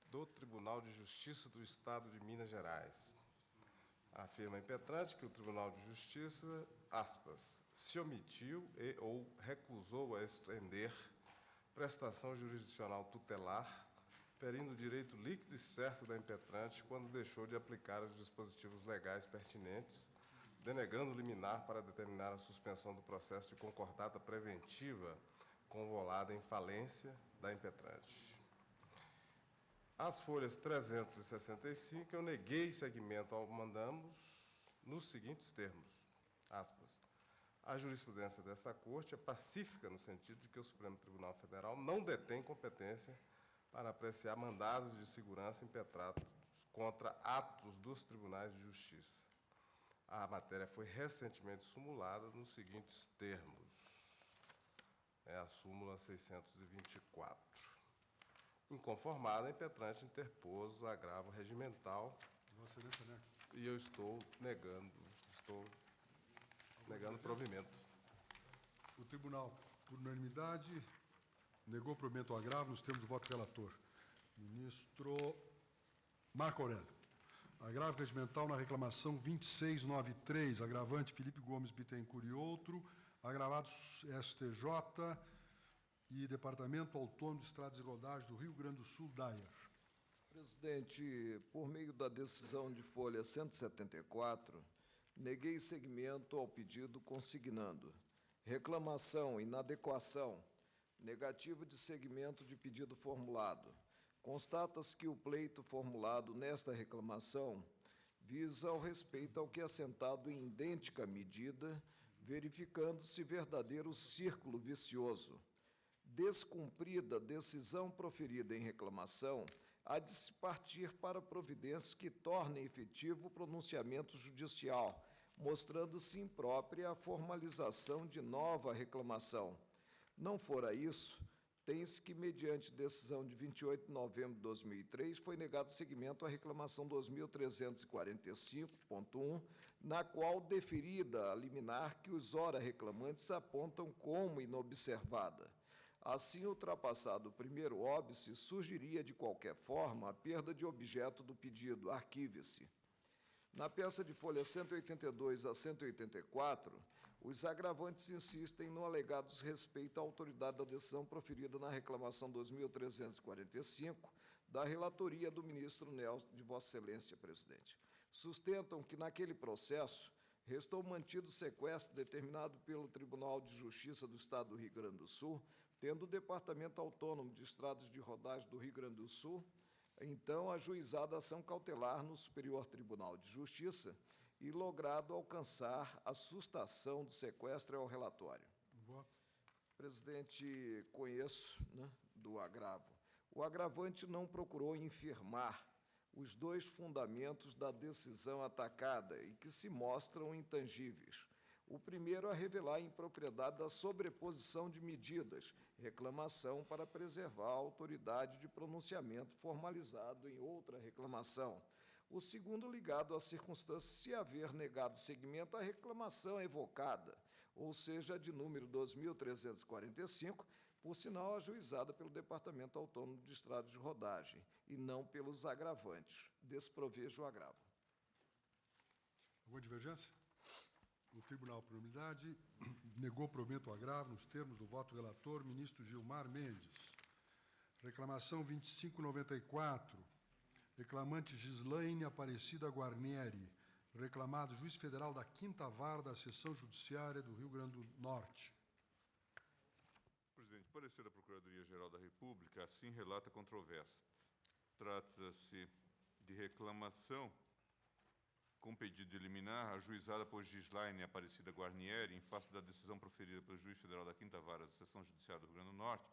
do Tribunal de Justiça do Estado de Minas Gerais. Afirma a impetrante que o Tribunal de Justiça, aspas, se omitiu e ou recusou a estender prestação jurisdicional tutelar, ferindo o direito líquido e certo da impetrante quando deixou de aplicar os dispositivos legais pertinentes, denegando liminar para determinar a suspensão do processo de concordata preventiva convolada em falência da impetrante. As folhas 365, eu neguei seguimento ao mandamos nos seguintes termos, aspas, a jurisprudência dessa Corte é pacífica no sentido de que o Supremo Tribunal Federal não detém competência para apreciar mandados de segurança impetrados contra atos dos tribunais de justiça. A matéria foi recentemente sumulada nos seguintes termos. É a súmula 624. Inconformada, a impetrante interpôs o agravo regimental. Vossa Excelência, né? E eu estou negando provimento. O tribunal, por unanimidade, negou provimento ao agravo nos termos do voto relator. Ministro Marco Aurélio. Agravo regimental na reclamação 2693, agravante Felipe Gomes Bittencourt e outro, agravados STJ e Departamento Autônomo de Estradas e Rodagens do Rio Grande do Sul, DAER. Presidente, por meio da decisão de folha 174, neguei seguimento ao pedido consignando reclamação, inadequação, negativa de seguimento de pedido formulado. Constata-se que o pleito formulado nesta reclamação visa ao respeito ao que é assentado em idêntica medida, verificando-se verdadeiro círculo vicioso. Descumprida a decisão proferida em reclamação, há de se partir para providências que tornem efetivo o pronunciamento judicial, mostrando-se imprópria a formalização de nova reclamação. Não fora isso, tem-se que, mediante decisão de 28 de novembro de 2003, foi negado seguimento à reclamação 2345.1, na qual deferida a liminar que os ora reclamantes apontam como inobservada. Assim, ultrapassado o primeiro óbice, surgiria, de qualquer forma, a perda de objeto do pedido. Arquive-se. Na peça de folha 182 a 184, os agravantes insistem no alegado desrespeito à autoridade da decisão proferida na reclamação 2345 da relatoria do ministro Nelson, de Vossa Excelência, presidente. Sustentam que, naquele processo, restou mantido o sequestro determinado pelo Tribunal de Justiça do Estado do Rio Grande do Sul, tendo o Departamento Autônomo de Estradas de Rodagem do Rio Grande do Sul, então, ajuizado a ação cautelar no Superior Tribunal de Justiça e logrado alcançar a sustação do sequestro ao relatório. Voto. Presidente, conheço, né, do agravo. O agravante não procurou infirmar os dois fundamentos da decisão atacada e que se mostram intangíveis. O primeiro a revelar a impropriedade da sobreposição de medidas, reclamação para preservar a autoridade de pronunciamento formalizado em outra reclamação. O segundo ligado à circunstância se haver negado seguimento à reclamação evocada, ou seja, de número 2.345, por sinal ajuizada pelo Departamento Autônomo de Estradas de Rodagem, e não pelos agravantes. Desprovejo o agravo. Alguma divergência? O Tribunal, por unanimidade, negou provimento ao agravo nos termos do voto relator, ministro Gilmar Mendes. Reclamação 2594, reclamante Gislaine Aparecida Guarnieri, reclamado juiz federal da 5ª Vara da Seção Judiciária do Rio Grande do Norte. Presidente, parecer da Procuradoria-Geral da República assim relata a controvérsia. Trata-se de reclamação com pedido de liminar, ajuizada por Gislaine Aparecida Guarnieri, em face da decisão proferida pelo juiz federal da 5ª Vara da Seção Judiciária do Rio Grande do Norte,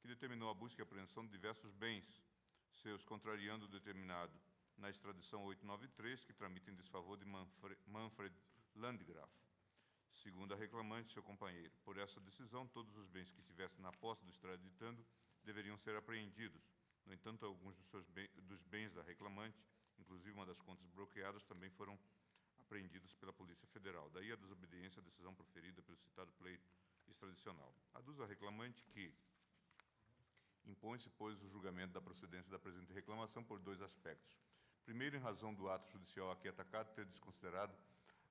que determinou a busca e apreensão de diversos bens, seus contrariando o determinado na extradição 893, que tramita em desfavor de Manfred Landgraf. Segundo a reclamante, seu companheiro, por essa decisão, todos os bens que estivessem na posse do extraditando deveriam ser apreendidos. No entanto, alguns dos bens da reclamante, inclusive uma das contas bloqueadas, também foram apreendidos pela Polícia Federal. Daí a desobediência à decisão proferida pelo citado pleito extradicional. Aduz a reclamante que impõe-se, pois, o julgamento da procedência da presente reclamação por 2 aspectos. Primeiro, em razão do ato judicial aqui atacado ter desconsiderado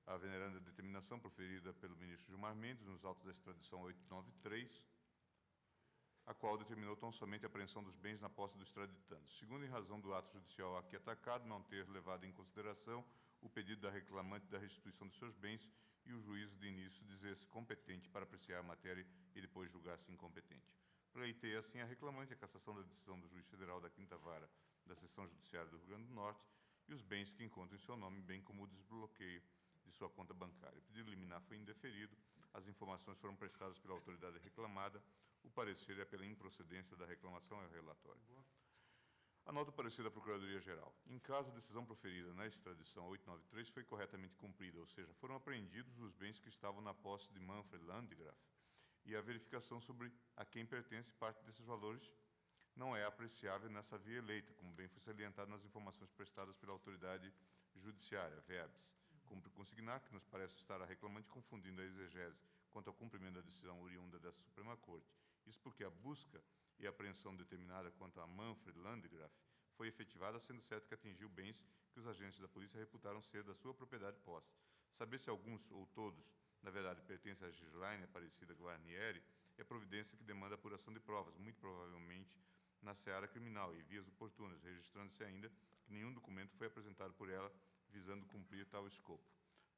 a veneranda determinação proferida pelo ministro Gilmar Mendes nos autos da extradição 893, a qual determinou tão somente a apreensão dos bens na posse do extraditando. Segundo, em razão do ato judicial aqui atacado não ter levado em consideração o pedido da reclamante da restituição de seus bens e o juízo de início dizer-se competente para apreciar a matéria e depois julgar-se incompetente. Pleiteia assim a reclamante a cassação da decisão do juiz federal da 5ª Vara da Seção Judiciária do Rio Grande do Norte e os bens que encontram em seu nome, bem como o desbloqueio de sua conta bancária. O pedido liminar foi indeferido, as informações foram prestadas pela autoridade reclamada, o parecer é pela improcedência da reclamação, é o relatório. Anota o parecer da Procuradoria-Geral. Em caso a decisão proferida na extradição 893 foi corretamente cumprida, ou seja, foram apreendidos os bens que estavam na posse de Manfred Landgraf e a verificação sobre a quem pertence parte desses valores não é apreciável nessa via eleita, como bem foi salientado nas informações prestadas pela autoridade judiciária, VEBS. Cumpre consignar que nos parece estar a reclamante confundindo a exegese quanto ao cumprimento da decisão oriunda da Suprema Corte. Isso porque a busca e a apreensão determinada quanto a Manfred Landgraf foi efetivada, sendo certo que atingiu bens que os agentes da polícia reputaram ser da sua propriedade e posse. Saber se alguns ou todos, na verdade, pertencem a Gislaine Aparecida Guarnieri é providência que demanda apuração de provas, muito provavelmente na seara criminal e vias oportunas, registrando-se ainda que nenhum documento foi apresentado por ela visando cumprir tal escopo.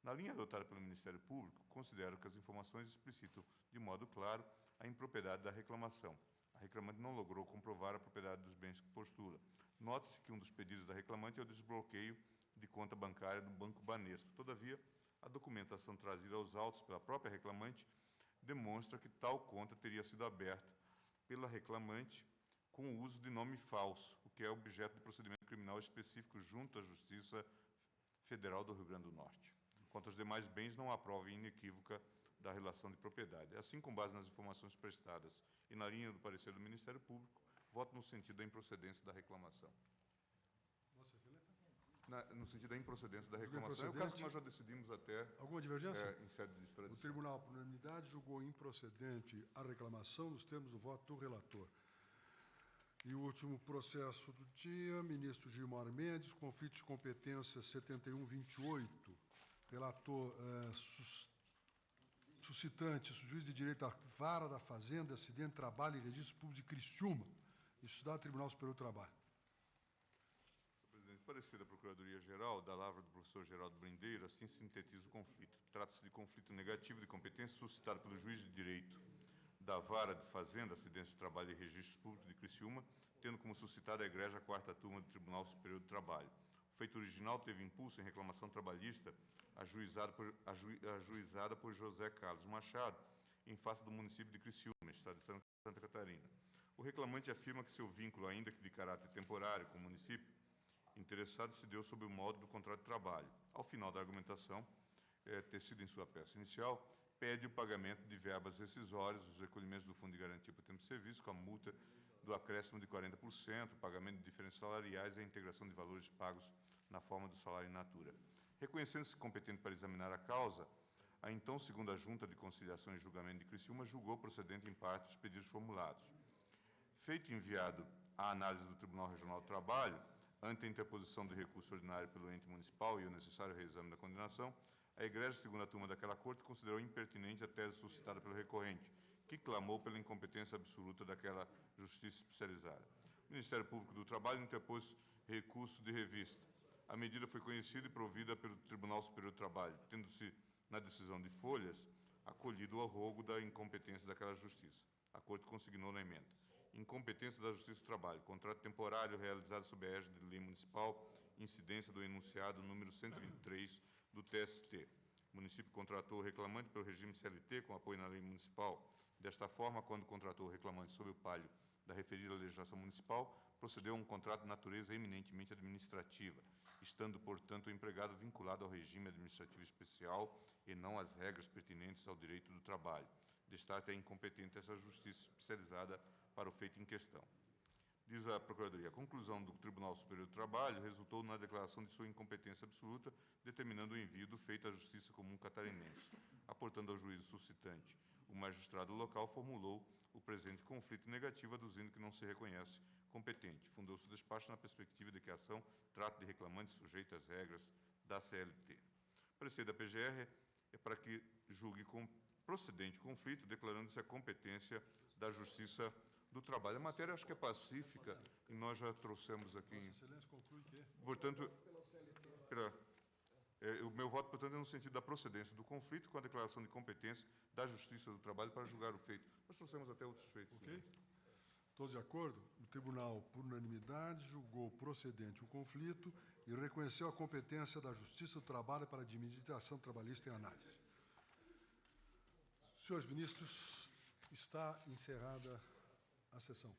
Na linha adotada pelo Ministério Público, considero que as informações explicitam de modo claro a impropriedade da reclamação. A reclamante não logrou comprovar a propriedade dos bens que postula. Note-se que um dos pedidos da reclamante é o desbloqueio de conta bancária do Banco Banesco. Todavia, a documentação trazida aos autos pela própria reclamante demonstra que tal conta teria sido aberta pela reclamante com o uso de nome falso, o que é objeto de procedimento criminal específico junto à Justiça Federal do Rio Grande do Norte. Quanto aos demais bens, não há prova inequívoca da relação de propriedade. Assim, com base nas informações prestadas e na linha do parecer do Ministério Público, voto no sentido da improcedência da reclamação. Vossa Excelência? No sentido da improcedência da reclamação. É o caso que nós já decidimos até alguma divergência? Em sede de extradição. O Tribunal, por unanimidade, julgou improcedente a reclamação nos termos do voto do relator. E o último processo do dia, ministro Gilmar Mendes, conflito de competência 7128, relator suscitante, juiz de direito da Vara da Fazenda, Acidente, Trabalho e Registro Público de Criciúma, estudado Tribunal Superior do Trabalho. Presidente, parecer da Procuradoria-Geral, da lavra do professor Geraldo Brindeiro, assim sintetiza o conflito. Trata-se de conflito negativo de competência suscitado pelo juiz de direito da Vara de Fazenda, Acidentes de Trabalho e Registros Públicos de Criciúma, tendo como suscitada a egrégia 4ª Turma do Tribunal Superior do Trabalho. O feito original teve impulso em reclamação trabalhista ajuizada por José Carlos Machado, em face do município de Criciúma, estado de Santa Catarina. O reclamante afirma que seu vínculo, ainda que de caráter temporário com o município interessado, se deu sob o modo do contrato de trabalho. Ao final da argumentação, ter sido em sua peça inicial, pede o pagamento de verbas rescisórias, os recolhimentos do Fundo de Garantia por Tempo de Serviço, com a multa do acréscimo de 40%, o pagamento de diferenças salariais e a integração de valores pagos na forma do salário in natura. Reconhecendo-se competente para examinar a causa, a então segunda Junta de Conciliação e Julgamento de Criciúma julgou procedente em parte os pedidos formulados. Feito e enviado à análise do Tribunal Regional do Trabalho, ante a interposição de recurso ordinário pelo ente municipal e o necessário reexame da condenação, a egrégia segunda turma daquela Corte considerou impertinente a tese suscitada pelo recorrente, que clamou pela incompetência absoluta daquela Justiça Especializada. O Ministério Público do Trabalho interpôs recurso de revista. A medida foi conhecida e provida pelo Tribunal Superior do Trabalho, tendo-se, na decisão de folhas, acolhido o arrogo da incompetência daquela Justiça. A Corte consignou na emenda: incompetência da Justiça do Trabalho, contrato temporário realizado sob a égide de lei municipal, incidência do enunciado número 123 do TST. O município contratou o reclamante pelo regime CLT com apoio na lei municipal. Desta forma, quando contratou o reclamante sob o palio da referida legislação municipal, procedeu a um contrato de natureza eminentemente administrativa, estando, portanto, o empregado vinculado ao regime administrativo especial e não às regras pertinentes ao direito do trabalho. Destaque é incompetente essa Justiça Especializada para o feito em questão. Diz a Procuradoria: a conclusão do Tribunal Superior do Trabalho resultou na declaração de sua incompetência absoluta, determinando o envio do feito à Justiça Comum Catarinense. Aportando ao juízo suscitante, o magistrado local formulou o presente conflito negativo, aduzindo que não se reconhece competente. Fundou-se o despacho na perspectiva de que a ação trata de reclamante sujeito às regras da CLT. O parecer da PGR é para que julgue com procedente o conflito, declarando-se a competência da Justiça do Trabalho. A matéria acho que é pacífica e nós já trouxemos aqui. Vossa Excelência conclui que... Portanto, o meu voto, portanto, é no sentido da procedência do conflito com a declaração de competência da Justiça do Trabalho para julgar o feito. Nós trouxemos até outros feitos. Ok? Todos de acordo? O tribunal, por unanimidade, julgou procedente o conflito e reconheceu a competência da Justiça do Trabalho para a administração trabalhista em análise. Senhores ministros, está encerrada a sessão.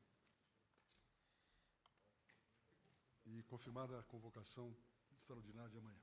E confirmada a convocação extraordinária de amanhã.